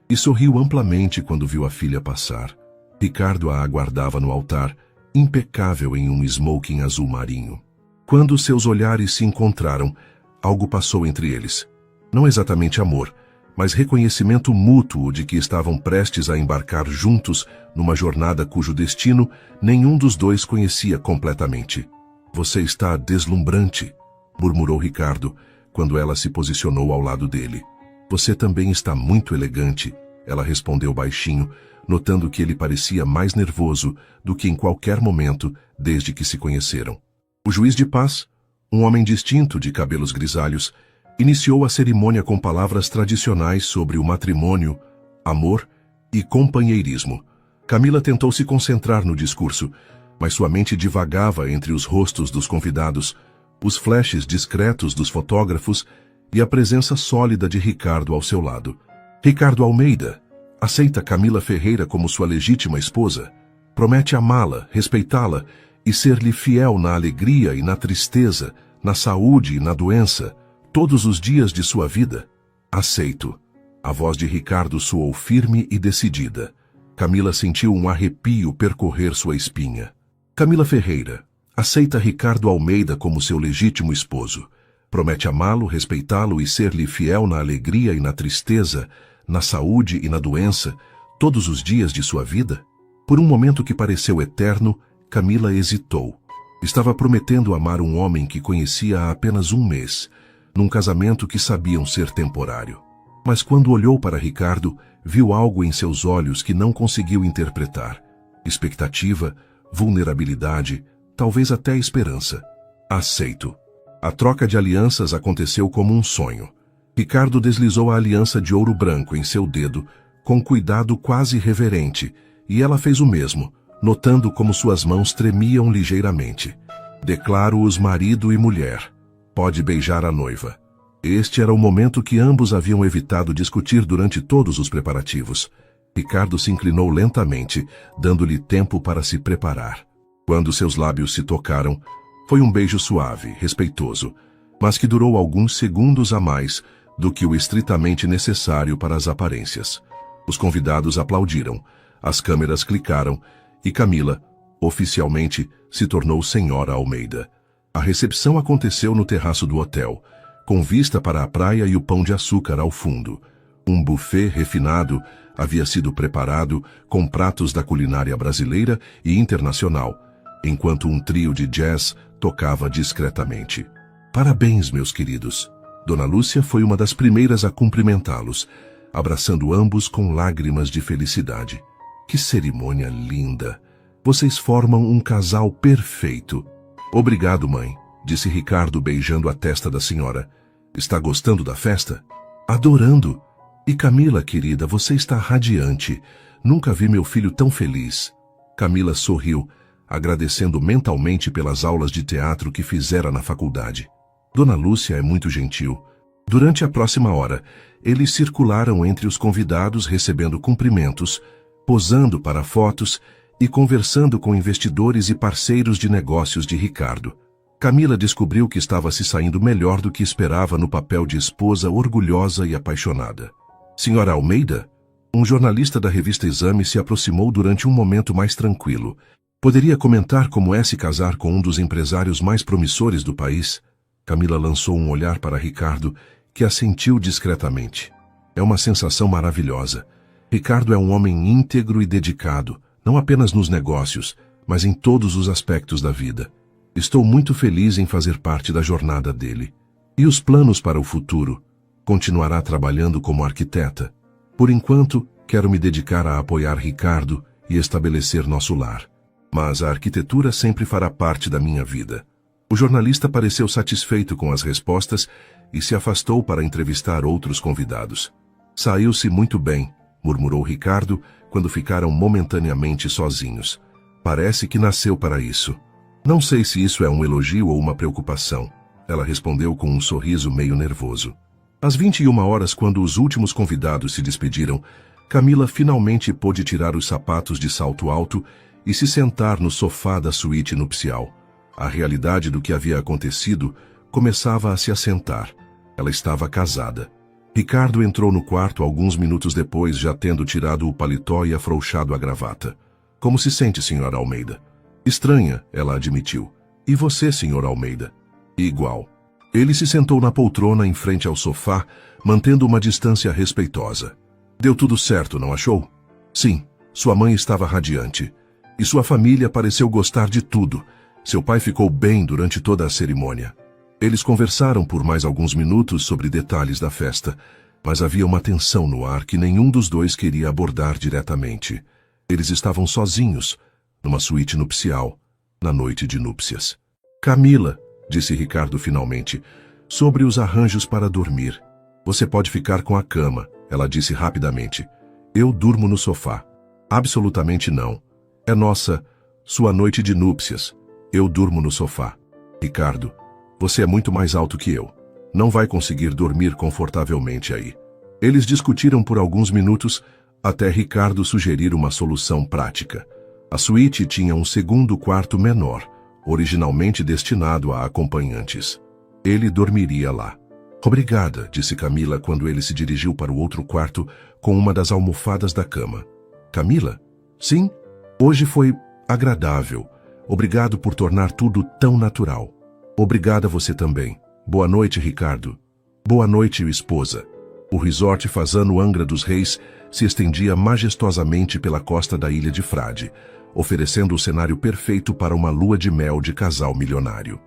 e sorriu amplamente quando viu a filha passar. Ricardo a aguardava no altar, impecável em um smoking azul marinho. Quando seus olhares se encontraram, algo passou entre eles. Não exatamente amor, mas reconhecimento mútuo de que estavam prestes a embarcar juntos numa jornada cujo destino nenhum dos dois conhecia completamente. Você está deslumbrante, murmurou Ricardo, quando ela se posicionou ao lado dele. Você também está muito elegante, ela respondeu baixinho, notando que ele parecia mais nervoso do que em qualquer momento desde que se conheceram. O juiz de paz, um homem distinto de cabelos grisalhos, iniciou a cerimônia com palavras tradicionais sobre o matrimônio, amor e companheirismo. Camila tentou se concentrar no discurso, mas sua mente divagava entre os rostos dos convidados, os flashes discretos dos fotógrafos e a presença sólida de Ricardo ao seu lado. Ricardo Almeida aceita Camila Ferreira como sua legítima esposa, promete amá-la, respeitá-la e ser-lhe fiel na alegria e na tristeza, na saúde e na doença, todos os dias de sua vida. Aceito. A voz de Ricardo soou firme e decidida. Camila sentiu um arrepio percorrer sua espinha. Camila Ferreira aceita Ricardo Almeida como seu legítimo esposo. Promete amá-lo, respeitá-lo e ser-lhe fiel na alegria e na tristeza, na saúde e na doença, todos os dias de sua vida? Por um momento que pareceu eterno, Camila hesitou. Estava prometendo amar um homem que conhecia há apenas um mês, num casamento que sabiam ser temporário. Mas quando olhou para Ricardo, viu algo em seus olhos que não conseguiu interpretar. Expectativa, vulnerabilidade, talvez até esperança. Aceito. A troca de alianças aconteceu como um sonho. Ricardo deslizou a aliança de ouro branco em seu dedo, com cuidado quase reverente, e ela fez o mesmo, notando como suas mãos tremiam ligeiramente. Declaro-os marido e mulher. Pode beijar a noiva. Este era o momento que ambos haviam evitado discutir durante todos os preparativos. Ricardo se inclinou lentamente, dando-lhe tempo para se preparar. Quando seus lábios se tocaram, foi um beijo suave, respeitoso, mas que durou alguns segundos a mais do que o estritamente necessário para as aparências. Os convidados aplaudiram, as câmeras clicaram e Camila, oficialmente, se tornou Senhora Almeida. A recepção aconteceu no terraço do hotel, com vista para a praia e o pão de açúcar ao fundo. Um buffet refinado havia sido preparado com pratos da culinária brasileira e internacional, enquanto um trio de jazz tocava discretamente. Parabéns, meus queridos. Dona Lúcia foi uma das primeiras a cumprimentá-los, abraçando ambos com lágrimas de felicidade. Que cerimônia linda! Vocês formam um casal perfeito. Obrigado, mãe, disse Ricardo beijando a testa da senhora. Está gostando da festa? Adorando. E Camila, querida, você está radiante. Nunca vi meu filho tão feliz. Camila sorriu, agradecendo mentalmente pelas aulas de teatro que fizera na faculdade. Dona Lúcia é muito gentil. Durante a próxima hora, eles circularam entre os convidados recebendo cumprimentos, posando para fotos e conversando com investidores e parceiros de negócios de Ricardo. Camila descobriu que estava se saindo melhor do que esperava no papel de esposa orgulhosa e apaixonada. Senhora Almeida? Um jornalista da revista Exame se aproximou durante um momento mais tranquilo. Poderia comentar como é se casar com um dos empresários mais promissores do país? Camila lançou um olhar para Ricardo, que assentiu discretamente. É uma sensação maravilhosa. Ricardo é um homem íntegro e dedicado. não apenas nos negócios, mas em todos os aspectos da vida. Estou muito feliz em fazer parte da jornada dele. E os planos para o futuro? Continuará trabalhando como arquiteta. Por enquanto, quero me dedicar a apoiar Ricardo e estabelecer nosso lar. Mas a arquitetura sempre fará parte da minha vida. O jornalista pareceu satisfeito com as respostas e se afastou para entrevistar outros convidados. Saiu-se muito bem, murmurou Ricardo quando ficaram momentaneamente sozinhos. Parece que nasceu para isso. Não sei se isso é um elogio ou uma preocupação. Ela respondeu com um sorriso meio nervoso. Às 21h, quando os últimos convidados se despediram, Camila finalmente pôde tirar os sapatos de salto alto e se sentar no sofá da suíte nupcial. A realidade do que havia acontecido começava a se assentar. Ela estava casada. Ricardo entrou no quarto alguns minutos depois, já tendo tirado o paletó e afrouxado a gravata. Como se sente, Sra. Almeida? Estranha, ela admitiu. E você, Sr. Almeida? Igual. Ele se sentou na poltrona em frente ao sofá, mantendo uma distância respeitosa. Deu tudo certo, não achou? Sim, sua mãe estava radiante. E sua família pareceu gostar de tudo. Seu pai ficou bem durante toda a cerimônia. Eles conversaram por mais alguns minutos sobre detalhes da festa, mas havia uma tensão no ar que nenhum dos dois queria abordar diretamente. Eles estavam sozinhos, numa suíte nupcial, na noite de núpcias. Camila, disse Ricardo finalmente, sobre os arranjos para dormir. Você pode ficar com a cama, ela disse rapidamente. Eu durmo no sofá. Absolutamente não. É sua noite de núpcias. Eu durmo no sofá. Ricardo, você é muito mais alto que eu. Não vai conseguir dormir confortavelmente aí. Eles discutiram por alguns minutos, até Ricardo sugerir uma solução prática. A suíte tinha um segundo quarto menor, originalmente destinado a acompanhantes. Ele dormiria lá. Obrigada, disse Camila quando ele se dirigiu para o outro quarto com uma das almofadas da cama. Camila? Sim? Hoje foi agradável. Obrigado por tornar tudo tão natural. Obrigada você também. Boa noite, Ricardo. Boa noite, esposa. O resort Fazano Angra dos Reis se estendia majestosamente pela costa da ilha de Frade, oferecendo o cenário perfeito para uma lua de mel de casal milionário.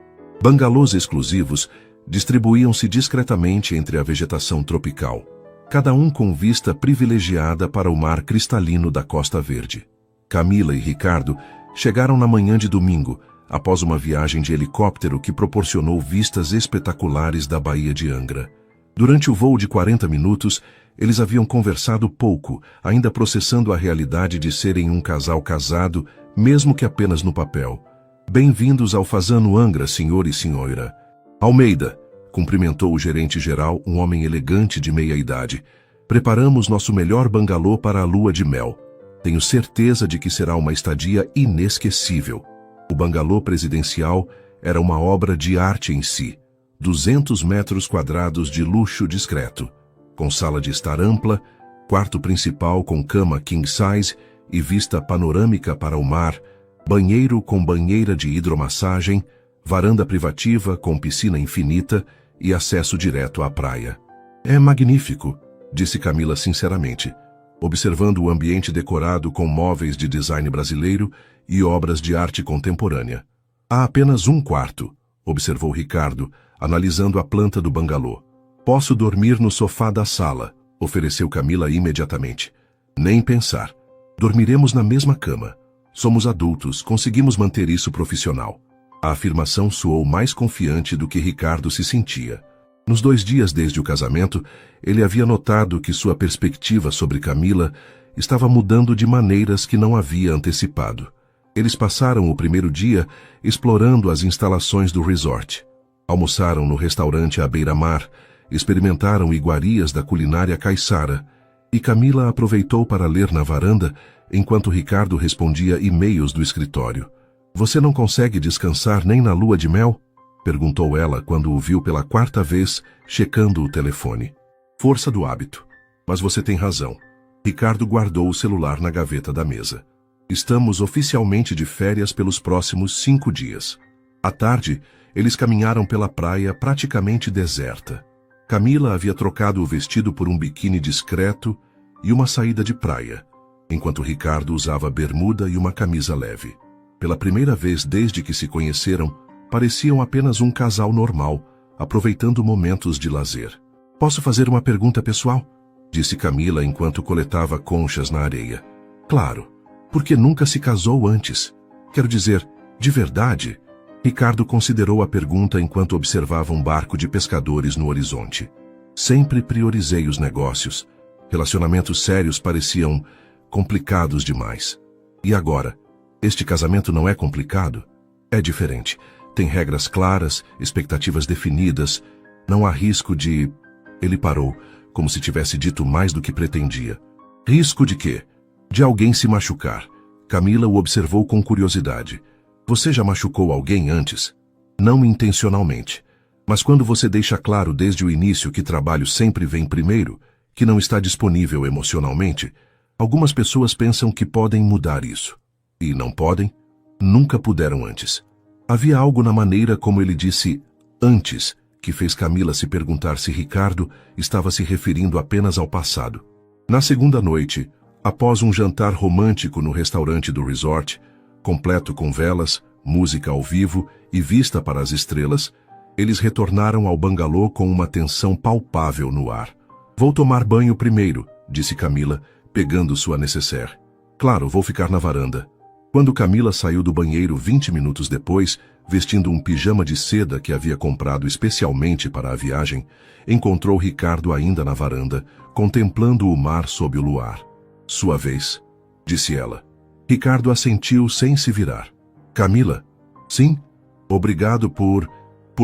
Bangalôs exclusivos distribuíam-se discretamente entre a vegetação tropical, cada um com vista privilegiada para o mar cristalino da Costa Verde. Camila e Ricardo chegaram na manhã de domingo, após uma viagem de helicóptero que proporcionou vistas espetaculares da Baía de Angra. Durante o voo de 40 minutos, eles haviam conversado pouco, ainda processando a realidade de serem um casal casado, mesmo que apenas no papel. Bem-vindos ao Fazano Angra, senhor e senhora. Almeida, cumprimentou o gerente-geral, um homem elegante de meia-idade. Preparamos nosso melhor bangalô para a lua de mel. Tenho certeza de que será uma estadia inesquecível. O bangalô presidencial era uma obra de arte em si. 200 metros quadrados de luxo discreto, com sala de estar ampla, quarto principal com cama king size e vista panorâmica para o mar, banheiro com banheira de hidromassagem, varanda privativa com piscina infinita e acesso direto à praia. É magnífico, disse Camila sinceramente, observando o ambiente decorado com móveis de design brasileiro e obras de arte contemporânea. Há apenas um quarto, observou Ricardo, analisando a planta do bangalô. Posso dormir no sofá da sala, ofereceu Camila imediatamente. Nem pensar. Dormiremos na mesma cama. Somos adultos, conseguimos manter isso profissional. A afirmação soou mais confiante do que Ricardo se sentia. Nos 2 dias desde o casamento, ele havia notado que sua perspectiva sobre Camila estava mudando de maneiras que não havia antecipado. Eles passaram o primeiro dia explorando as instalações do resort. Almoçaram no restaurante à beira-mar, experimentaram iguarias da culinária caiçara, e Camila aproveitou para ler na varanda enquanto Ricardo respondia e-mails do escritório. Você não consegue descansar nem na lua de mel? Perguntou ela quando o viu pela 4ª vez, checando o telefone. Força do hábito. Mas você tem razão. Ricardo guardou o celular na gaveta da mesa. Estamos oficialmente de férias pelos próximos 5 dias. À tarde, eles caminharam pela praia praticamente deserta. Camila havia trocado o vestido por um biquíni discreto e uma saída de praia. enquanto Ricardo usava bermuda e uma camisa leve. Pela primeira vez desde que se conheceram, pareciam apenas um casal normal, aproveitando momentos de lazer. "Posso fazer uma pergunta pessoal?", disse Camila enquanto coletava conchas na areia. "Claro. Por que nunca se casou antes? Quero dizer, de verdade?" Ricardo considerou a pergunta enquanto observava um barco de pescadores no horizonte. "Sempre priorizei os negócios. Relacionamentos sérios pareciam complicados demais. E agora? Este casamento não é complicado? É diferente. Tem regras claras, expectativas definidas. Não há risco de..." Ele parou, como se tivesse dito mais do que pretendia. "Risco de quê?" "De alguém se machucar." Camila o observou com curiosidade. "Você já machucou alguém antes?" "Não intencionalmente. Mas quando você deixa claro desde o início que trabalho sempre vem primeiro, que não está disponível emocionalmente, algumas pessoas pensam que podem mudar isso. E não podem? Nunca puderam antes." Havia algo na maneira como ele disse "antes" que fez Camila se perguntar se Ricardo estava se referindo apenas ao passado. Na segunda noite, após um jantar romântico no restaurante do resort, completo com velas, música ao vivo e vista para as estrelas, eles retornaram ao bangalô com uma tensão palpável no ar. "Vou tomar banho primeiro", disse Camila, pegando sua nécessaire. "Claro, vou ficar na varanda." Quando Camila saiu do banheiro 20 minutos depois, vestindo um pijama de seda que havia comprado especialmente para a viagem, encontrou Ricardo ainda na varanda, contemplando o mar sob o luar. "Sua vez", disse ela. Ricardo assentiu sem se virar. "Camila?" "Sim. Obrigado por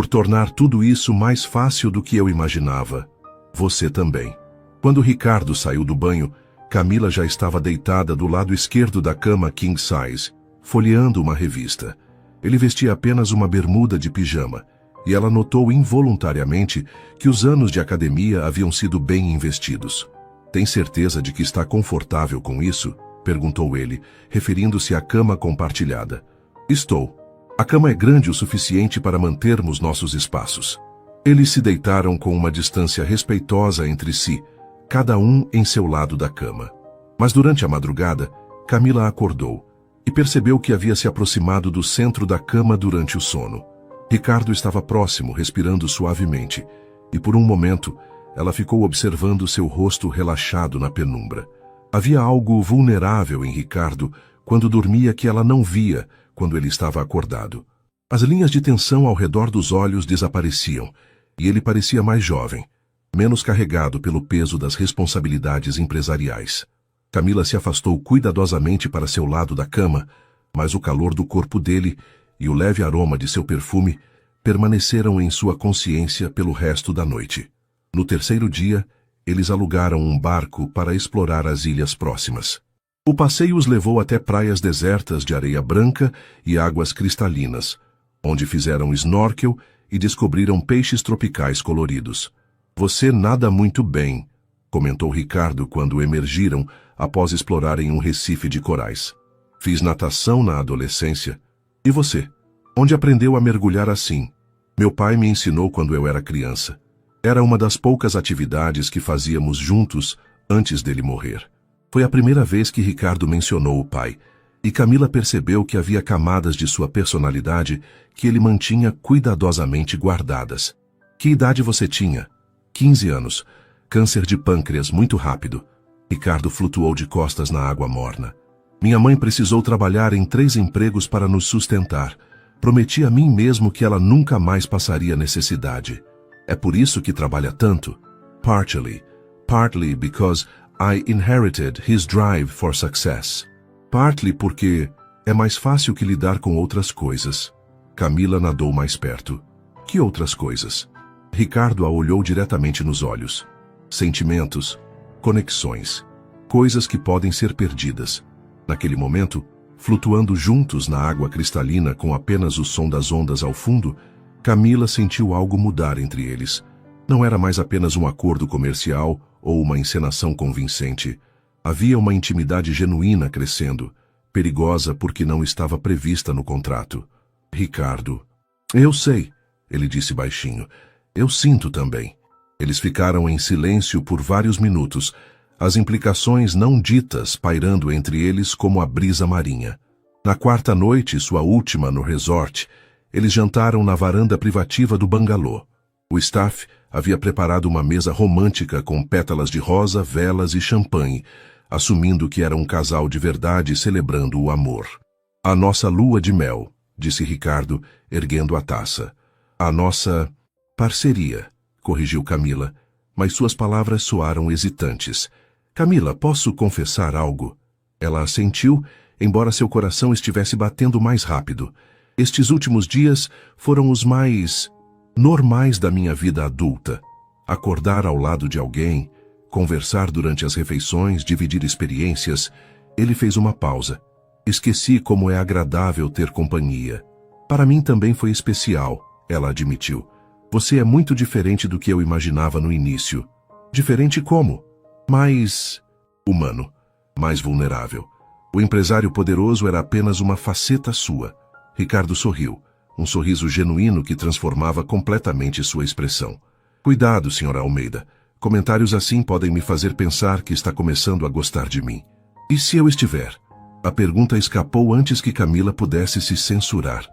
tornar tudo isso mais fácil do que eu imaginava. Você também." Quando Ricardo saiu do banho, Camila já estava deitada do lado esquerdo da cama king size, folheando uma revista. Ele vestia apenas uma bermuda de pijama, e ela notou involuntariamente que os anos de academia haviam sido bem investidos. "Tem certeza de que está confortável com isso?", perguntou ele, referindo-se à cama compartilhada. "Estou. A cama é grande o suficiente para mantermos nossos espaços." Eles se deitaram com uma distância respeitosa entre si, cada um em seu lado da cama. Mas durante a madrugada, Camila acordou e percebeu que havia se aproximado do centro da cama durante o sono. Ricardo estava próximo, respirando suavemente, e por um momento ela ficou observando seu rosto relaxado na penumbra. Havia algo vulnerável em Ricardo quando dormia que ela não via quando ele estava acordado. As linhas de tensão ao redor dos olhos desapareciam, e ele parecia mais jovem, menos carregado pelo peso das responsabilidades empresariais. Camila se afastou cuidadosamente para seu lado da cama, mas o calor do corpo dele e o leve aroma de seu perfume permaneceram em sua consciência pelo resto da noite. No terceiro dia, eles alugaram um barco para explorar as ilhas próximas. O passeio os levou até praias desertas de areia branca e águas cristalinas, onde fizeram snorkel e descobriram peixes tropicais coloridos. "Você nada muito bem", comentou Ricardo quando emergiram após explorarem um recife de corais. "Fiz natação na adolescência. E você? Onde aprendeu a mergulhar assim?" "Meu pai me ensinou quando eu era criança. Era uma das poucas atividades que fazíamos juntos antes dele morrer." Foi a primeira vez que Ricardo mencionou o pai, e Camila percebeu que havia camadas de sua personalidade que ele mantinha cuidadosamente guardadas. "Que idade você tinha?" 15 anos. Câncer de pâncreas muito rápido." Ricardo flutuou de costas na água morna. "Minha mãe precisou trabalhar em 3 empregos para nos sustentar. Prometi a mim mesmo que ela nunca mais passaria necessidade. É por isso que trabalha tanto?" Partly because I inherited his drive for success." "Partly porque é mais fácil que lidar com outras coisas." Camila nadou mais perto. "Que outras coisas?" Ricardo a olhou diretamente nos olhos. "Sentimentos, conexões, coisas que podem ser perdidas." Naquele momento, flutuando juntos na água cristalina com apenas o som das ondas ao fundo, Camila sentiu algo mudar entre eles. Não era mais apenas um acordo comercial ou uma encenação convincente. Havia uma intimidade genuína crescendo, perigosa porque não estava prevista no contrato. "Ricardo." "Eu sei", ele disse baixinho. "Eu sinto também." Eles ficaram em silêncio por vários minutos, as implicações não ditas pairando entre eles como a brisa marinha. Na quarta noite, sua última no resort, eles jantaram na varanda privativa do bangalô. O staff havia preparado uma mesa romântica com pétalas de rosa, velas e champanhe, assumindo que era um casal de verdade celebrando o amor. A nossa lua de mel, disse Ricardo, erguendo a taça. A nossa parceria, corrigiu Camila, mas suas palavras soaram hesitantes. Camila, posso confessar algo? Ela assentiu, embora seu coração estivesse batendo mais rápido. Estes últimos dias foram os mais normais da minha vida adulta. Acordar ao lado de alguém, conversar durante as refeições, dividir experiências. Ele fez uma pausa. Esqueci como é agradável ter companhia. Para mim também foi especial, ela admitiu. Você é muito diferente do que eu imaginava no início. Diferente como? Mais humano, mais vulnerável. O empresário poderoso era apenas uma faceta sua. Ricardo sorriu, um sorriso genuíno que transformava completamente sua expressão. Cuidado, Sra. Almeida. Comentários assim podem me fazer pensar que está começando a gostar de mim. E se eu estiver? A pergunta escapou antes que Camila pudesse se censurar.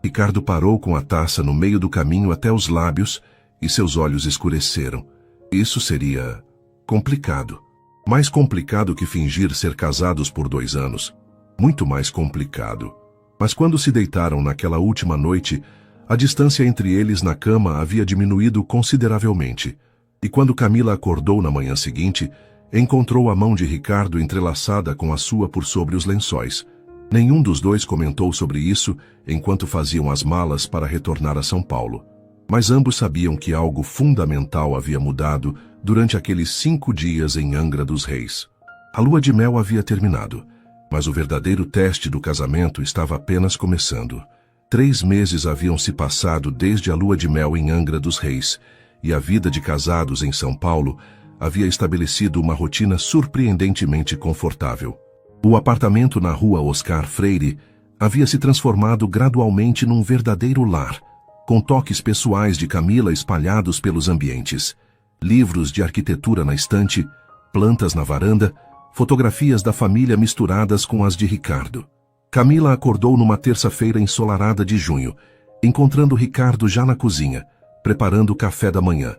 Ricardo parou com a taça no meio do caminho até os lábios e seus olhos escureceram. Isso seria complicado. Mais complicado que fingir ser casados por 2 anos. Muito mais complicado. Mas quando se deitaram naquela última noite, a distância entre eles na cama havia diminuído consideravelmente. E quando Camila acordou na manhã seguinte, encontrou a mão de Ricardo entrelaçada com a sua por sobre os lençóis. Nenhum dos dois comentou sobre isso enquanto faziam as malas para retornar a São Paulo. Mas ambos sabiam que algo fundamental havia mudado durante aqueles 5 dias em Angra dos Reis. A lua de mel havia terminado, mas o verdadeiro teste do casamento estava apenas começando. 3 meses haviam se passado desde a lua de mel em Angra dos Reis, e a vida de casados em São Paulo havia estabelecido uma rotina surpreendentemente confortável. O apartamento na rua Oscar Freire havia se transformado gradualmente num verdadeiro lar, com toques pessoais de Camila espalhados pelos ambientes. Livros de arquitetura na estante, plantas na varanda, fotografias da família misturadas com as de Ricardo. Camila acordou numa terça-feira ensolarada de junho, encontrando Ricardo já na cozinha, preparando o café da manhã.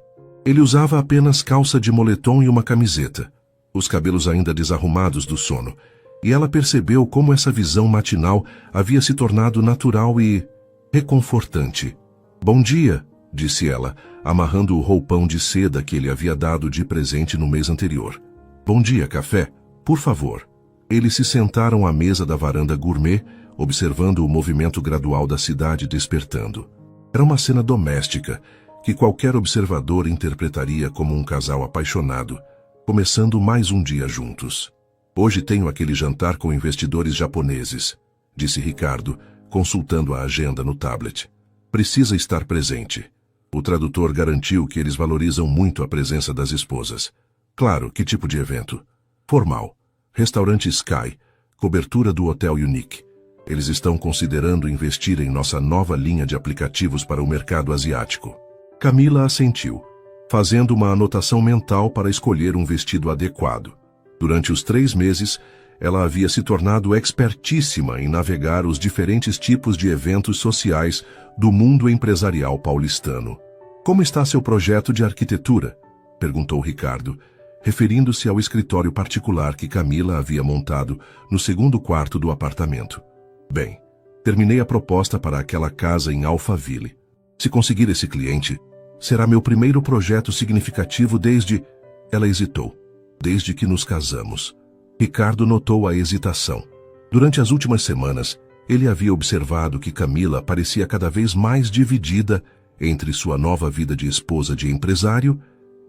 Ele usava apenas calça de moletom e uma camiseta, os cabelos ainda desarrumados do sono, e ela percebeu como essa visão matinal havia se tornado natural e reconfortante. Bom dia, disse ela, amarrando o roupão de seda que ele havia dado de presente no mês anterior. Bom dia, café, por favor. Eles se sentaram à mesa da varanda gourmet, observando o movimento gradual da cidade despertando. Era uma cena doméstica, que qualquer observador interpretaria como um casal apaixonado, começando mais um dia juntos. Hoje tenho aquele jantar com investidores japoneses, disse Ricardo, consultando a agenda no tablet. Precisa estar presente. O tradutor garantiu que eles valorizam muito a presença das esposas. Claro, que tipo de evento? Formal. Restaurante Sky, cobertura do Hotel Unique. Eles estão considerando investir em nossa nova linha de aplicativos para o mercado asiático. Camila assentiu, fazendo uma anotação mental para escolher um vestido adequado. Durante os 3 meses, ela havia se tornado expertíssima em navegar os diferentes tipos de eventos sociais do mundo empresarial paulistano. Como está seu projeto de arquitetura? Perguntou Ricardo, referindo-se ao escritório particular que Camila havia montado no 2º quarto do apartamento. Bem, terminei a proposta para aquela casa em Alphaville. Se conseguir esse cliente, será meu primeiro projeto significativo desde... Ela hesitou. Desde que nos casamos. Ricardo notou a hesitação. Durante as últimas semanas, ele havia observado que Camila parecia cada vez mais dividida entre sua nova vida de esposa de empresário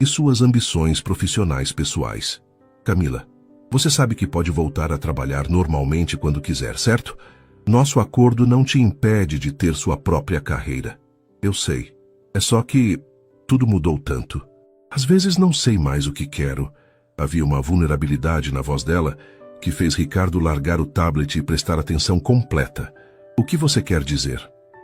e suas ambições profissionais pessoais. Camila, você sabe que pode voltar a trabalhar normalmente quando quiser, certo? Nosso acordo não te impede de ter sua própria carreira. Eu sei. É só que tudo mudou tanto. Às vezes não sei mais o que quero. Havia uma vulnerabilidade na voz dela que fez Ricardo largar o tablet e prestar atenção completa. O que você quer dizer?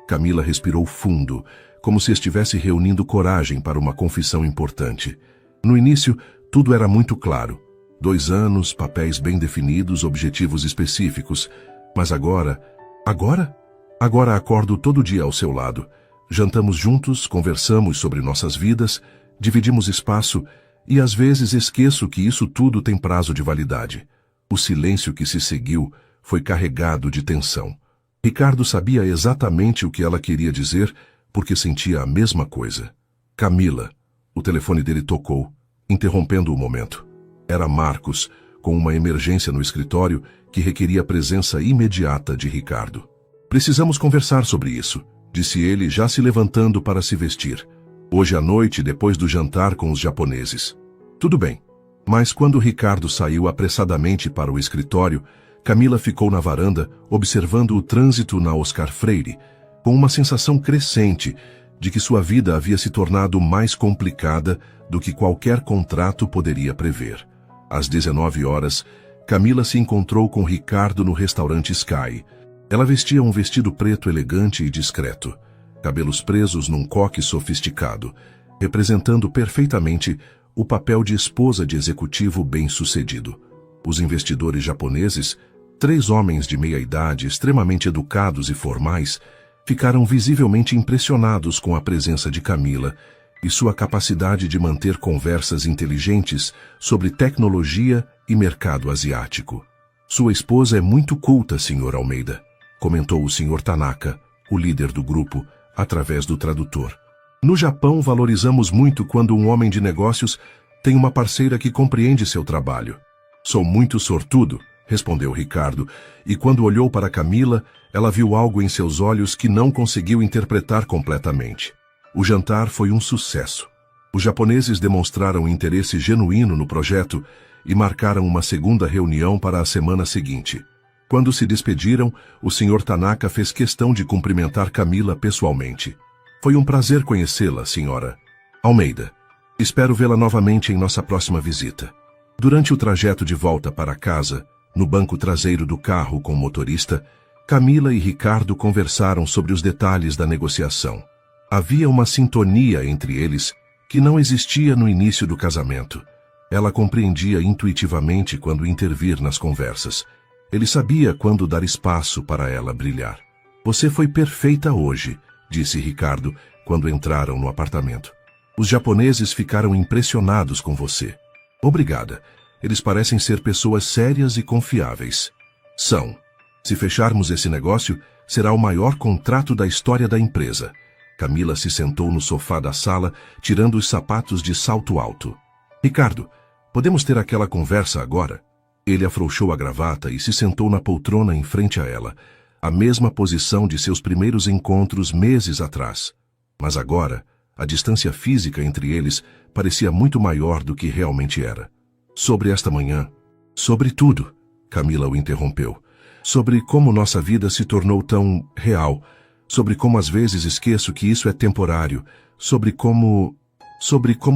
Camila respirou fundo, como se estivesse reunindo coragem para uma confissão importante. No início, tudo era muito claro. 2 anos, papéis bem definidos, objetivos específicos. Mas agora... Agora? Agora acordo todo dia ao seu lado. Jantamos juntos, conversamos sobre nossas vidas, dividimos espaço e às vezes esqueço que isso tudo tem prazo de validade. O silêncio que se seguiu foi carregado de tensão. Ricardo sabia exatamente o que ela queria dizer porque sentia a mesma coisa. Camila. O telefone dele tocou, interrompendo o momento. Era Marcos, com uma emergência no escritório que requeria a presença imediata de Ricardo. Precisamos conversar sobre isso, disse ele, já se levantando para se vestir. Hoje à noite, depois do jantar com os japoneses. Tudo bem. Mas quando Ricardo saiu apressadamente para o escritório, Camila ficou na varanda, observando o trânsito na Oscar Freire, com uma sensação crescente de que sua vida havia se tornado mais complicada do que qualquer contrato poderia prever. Às 19 horas, Camila se encontrou com Ricardo no restaurante Sky. Ela vestia um vestido preto elegante e discreto, cabelos presos num coque sofisticado, representando perfeitamente o papel de esposa de executivo bem-sucedido. Os investidores japoneses, 3 homens de meia-idade extremamente educados e formais, ficaram visivelmente impressionados com a presença de Camila e sua capacidade de manter conversas inteligentes sobre tecnologia e mercado asiático. Sua esposa é muito culta, Sr. Almeida, comentou o Sr. Tanaka, o líder do grupo, através do tradutor. No Japão, valorizamos muito quando um homem de negócios tem uma parceira que compreende seu trabalho. Sou muito sortudo, respondeu Ricardo, e quando olhou para Camila, ela viu algo em seus olhos que não conseguiu interpretar completamente. O jantar foi um sucesso. Os japoneses demonstraram interesse genuíno no projeto e marcaram uma segunda reunião para a semana seguinte. Quando se despediram, o Sr. Tanaka fez questão de cumprimentar Camila pessoalmente. Foi um prazer conhecê-la, senhora Almeida. Espero vê-la novamente em nossa próxima visita. Durante o trajeto de volta para casa, no banco traseiro do carro com o motorista, Camila e Ricardo conversaram sobre os detalhes da negociação. Havia uma sintonia entre eles que não existia no início do casamento. Ela compreendia intuitivamente quando intervir nas conversas. Ele sabia quando dar espaço para ela brilhar. Você foi perfeita hoje, disse Ricardo quando entraram no apartamento. Os japoneses ficaram impressionados com você. Obrigada. Eles parecem ser pessoas sérias e confiáveis. São. Se fecharmos esse negócio, será o maior contrato da história da empresa. Camila se sentou no sofá da sala, tirando os sapatos de salto alto. Ricardo, podemos ter aquela conversa agora? Ele afrouxou a gravata e se sentou na poltrona em frente a ela, a mesma posição de seus primeiros encontros meses atrás. Mas agora, a distância física entre eles parecia muito maior do que realmente era. Sobre esta manhã, sobre tudo, Camila o interrompeu. Sobre como nossa vida se tornou tão real, sobre como às vezes esqueço que isso é temporário, sobre como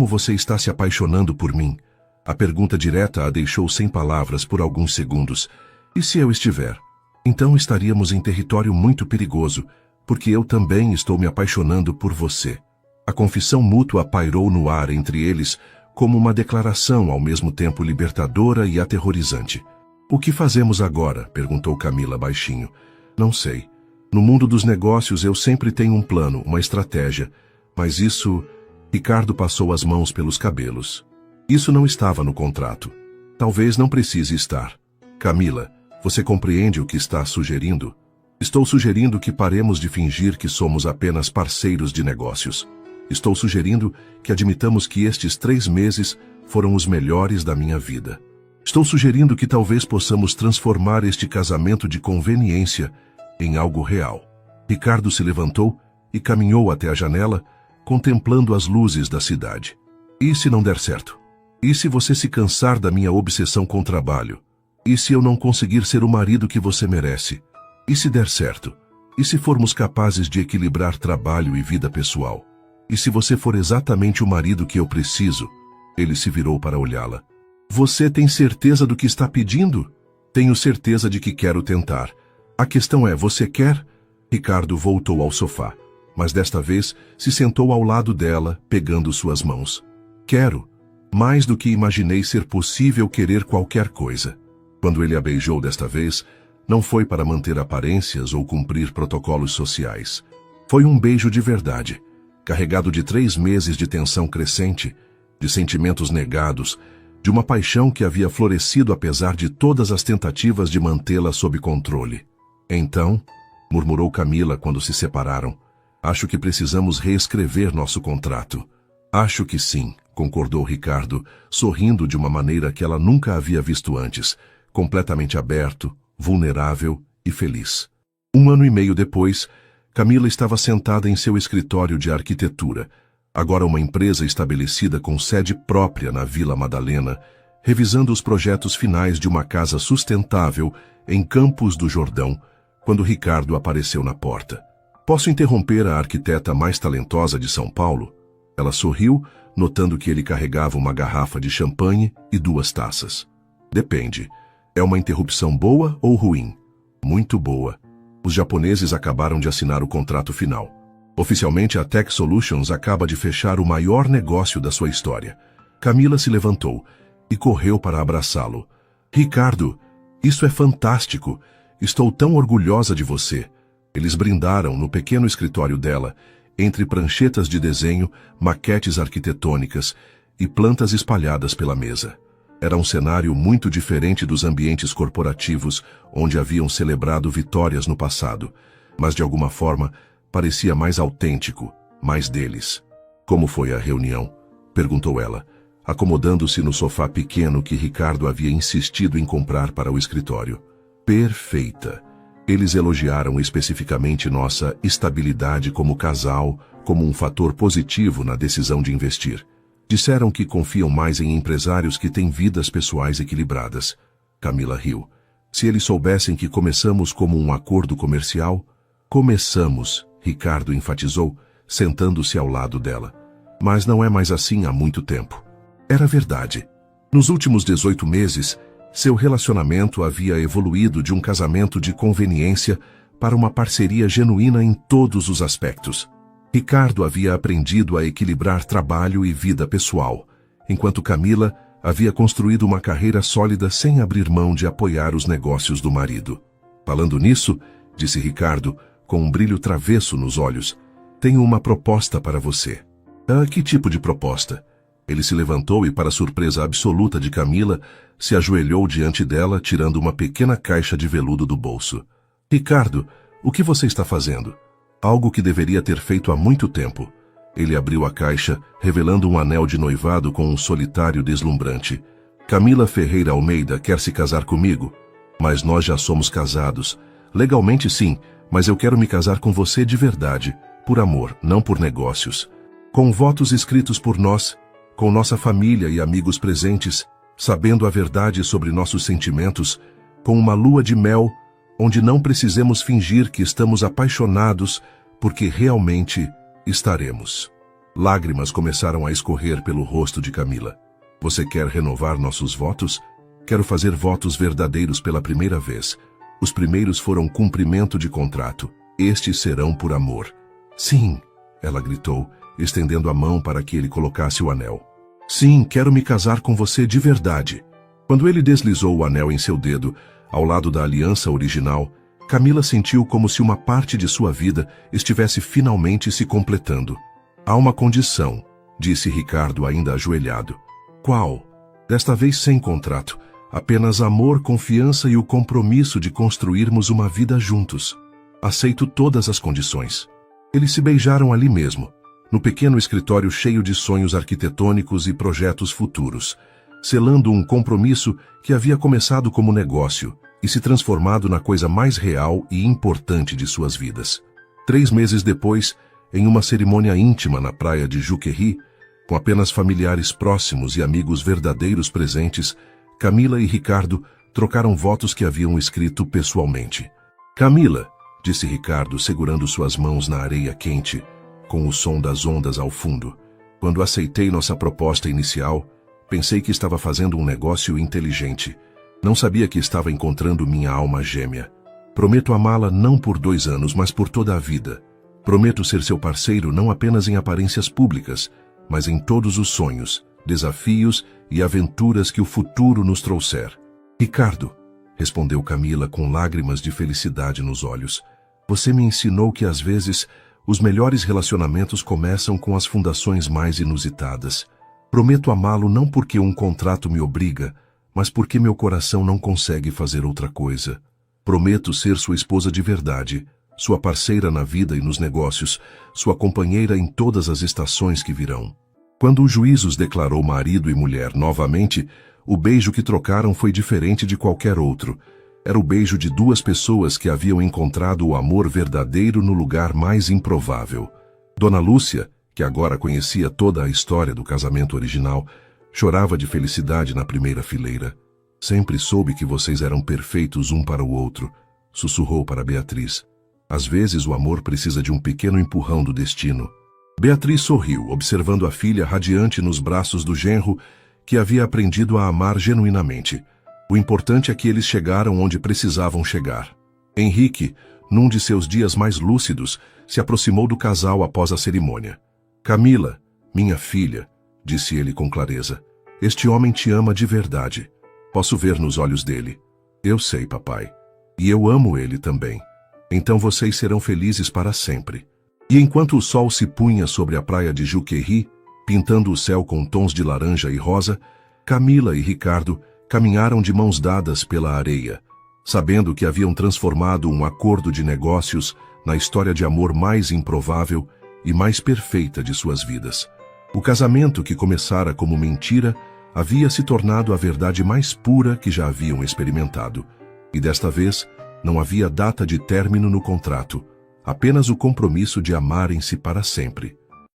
você está se apaixonando por mim. A pergunta direta a deixou sem palavras por alguns segundos. E se eu estiver? Então estaríamos em território muito perigoso, porque eu também estou me apaixonando por você. A confissão mútua pairou no ar entre eles como uma declaração ao mesmo tempo libertadora e aterrorizante. O que fazemos agora? Perguntou Camila baixinho. Não sei. No mundo dos negócios eu sempre tenho um plano, uma estratégia. Mas isso... Ricardo passou as mãos pelos cabelos. Isso não estava no contrato. Talvez não precise estar. Camila, você compreende o que está sugerindo? Estou sugerindo que paremos de fingir que somos apenas parceiros de negócios. Estou sugerindo que admitamos que estes 3 meses foram os melhores da minha vida. Estou sugerindo que talvez possamos transformar este casamento de conveniência em algo real. Ricardo se levantou e caminhou até a janela, contemplando as luzes da cidade. E se não der certo? E se você se cansar da minha obsessão com o trabalho? E se eu não conseguir ser o marido que você merece? E se der certo? E se formos capazes de equilibrar trabalho e vida pessoal? E se você for exatamente o marido que eu preciso? Ele se virou para olhá-la. Você tem certeza do que está pedindo? Tenho certeza de que quero tentar. A questão é, você quer? Ricardo voltou ao sofá, mas desta vez se sentou ao lado dela, pegando suas mãos. Quero. Mais do que imaginei ser possível querer qualquer coisa. Quando ele a beijou desta vez, não foi para manter aparências ou cumprir protocolos sociais. Foi um beijo de verdade, carregado de 3 meses de tensão crescente, de sentimentos negados, de uma paixão que havia florescido apesar de todas as tentativas de mantê-la sob controle. Então, murmurou Camila quando se separaram, acho que precisamos reescrever nosso contrato. Acho que sim, concordou Ricardo, sorrindo de uma maneira que ela nunca havia visto antes, completamente aberto, vulnerável e feliz. 1 ano e meio depois, Camila estava sentada em seu escritório de arquitetura, agora uma empresa estabelecida com sede própria na Vila Madalena, revisando os projetos finais de uma casa sustentável em Campos do Jordão, quando Ricardo apareceu na porta. Posso interromper a arquiteta mais talentosa de São Paulo? Ela sorriu, notando que ele carregava uma garrafa de champanhe e 2 taças. Depende. É uma interrupção boa ou ruim? Muito boa. Os japoneses acabaram de assinar o contrato final. Oficialmente, a Tech Solutions acaba de fechar o maior negócio da sua história. Camila se levantou e correu para abraçá-lo. Ricardo, isso é fantástico. Estou tão orgulhosa de você. Eles brindaram no pequeno escritório dela, entre pranchetas de desenho, maquetes arquitetônicas e plantas espalhadas pela mesa. Era um cenário muito diferente dos ambientes corporativos onde haviam celebrado vitórias no passado, mas de alguma forma parecia mais autêntico, mais deles. Como foi a reunião? Perguntou ela, acomodando-se no sofá pequeno que Ricardo havia insistido em comprar para o escritório. Perfeita. Eles elogiaram especificamente nossa estabilidade como casal, como um fator positivo na decisão de investir. Disseram que confiam mais em empresários que têm vidas pessoais equilibradas. Camila riu. Se eles soubessem que começamos como um acordo comercial... Começamos, Ricardo enfatizou, sentando-se ao lado dela. Mas não é mais assim há muito tempo. Era verdade. Nos últimos 18 meses, seu relacionamento havia evoluído de um casamento de conveniência para uma parceria genuína em todos os aspectos. Ricardo havia aprendido a equilibrar trabalho e vida pessoal, enquanto Camila havia construído uma carreira sólida sem abrir mão de apoiar os negócios do marido. Falando nisso, disse Ricardo, com um brilho travesso nos olhos, tenho uma proposta para você. Ah, que tipo de proposta? Ele se levantou e, para surpresa absoluta de Camila, se ajoelhou diante dela, tirando uma pequena caixa de veludo do bolso. Ricardo, o que você está fazendo? Algo que deveria ter feito há muito tempo. Ele abriu a caixa, revelando um anel de noivado com um solitário deslumbrante. Camila Ferreira Almeida quer se casar comigo? Mas nós já somos casados. Legalmente sim, mas eu quero me casar com você de verdade, por amor, não por negócios. Com votos escritos por nós, com nossa família e amigos presentes, sabendo a verdade sobre nossos sentimentos, com uma lua de mel, onde não precisemos fingir que estamos apaixonados, porque realmente estaremos. Lágrimas começaram a escorrer pelo rosto de Camila. Você quer renovar nossos votos? Quero fazer votos verdadeiros pela primeira vez. Os primeiros foram cumprimento de contrato. Estes serão por amor. Sim, ela gritou, estendendo a mão para que ele colocasse o anel. Sim, quero me casar com você de verdade. Quando ele deslizou o anel em seu dedo, ao lado da aliança original, Camila sentiu como se uma parte de sua vida estivesse finalmente se completando. Há uma condição, disse Ricardo ainda ajoelhado. Qual? Desta vez sem contrato, apenas amor, confiança e o compromisso de construirmos uma vida juntos. Aceito todas as condições. Eles se beijaram ali mesmo, no pequeno escritório cheio de sonhos arquitetônicos e projetos futuros, selando um compromisso que havia começado como negócio e se transformado na coisa mais real e importante de suas vidas. 3 meses depois, em uma cerimônia íntima na praia de Juquery, com apenas familiares próximos e amigos verdadeiros presentes, Camila e Ricardo trocaram votos que haviam escrito pessoalmente. Camila, disse Ricardo segurando suas mãos na areia quente, com o som das ondas ao fundo. Quando aceitei nossa proposta inicial, pensei que estava fazendo um negócio inteligente. Não sabia que estava encontrando minha alma gêmea. Prometo amá-la não por 2 anos, mas por toda a vida. Prometo ser seu parceiro não apenas em aparências públicas, mas em todos os sonhos, desafios e aventuras que o futuro nos trouxer. Ricardo, respondeu Camila com lágrimas de felicidade nos olhos, você me ensinou que às vezes os melhores relacionamentos começam com as fundações mais inusitadas. Prometo amá-lo não porque um contrato me obriga, mas porque meu coração não consegue fazer outra coisa. Prometo ser sua esposa de verdade, sua parceira na vida e nos negócios, sua companheira em todas as estações que virão. Quando o juiz os declarou marido e mulher novamente, o beijo que trocaram foi diferente de qualquer outro. Era o beijo de duas pessoas que haviam encontrado o amor verdadeiro no lugar mais improvável. Dona Lúcia, que agora conhecia toda a história do casamento original, chorava de felicidade na primeira fileira. Sempre soube que vocês eram perfeitos um para o outro, sussurrou para Beatriz. Às vezes o amor precisa de um pequeno empurrão do destino. Beatriz sorriu, observando a filha radiante nos braços do genro, que havia aprendido a amar genuinamente. O importante é que eles chegaram onde precisavam chegar. Henrique, num de seus dias mais lúcidos, se aproximou do casal após a cerimônia. Camila, minha filha, disse ele com clareza, este homem te ama de verdade. Posso ver nos olhos dele. Eu sei, papai. E eu amo ele também. Então vocês serão felizes para sempre. E enquanto o sol se punha sobre a praia de Juquery, pintando o céu com tons de laranja e rosa, Camila e Ricardo caminharam de mãos dadas pela areia, sabendo que haviam transformado um acordo de negócios na história de amor mais improvável e mais perfeita de suas vidas. O casamento que começara como mentira havia se tornado a verdade mais pura que já haviam experimentado. E desta vez, não havia data de término no contrato, apenas o compromisso de amarem-se para sempre.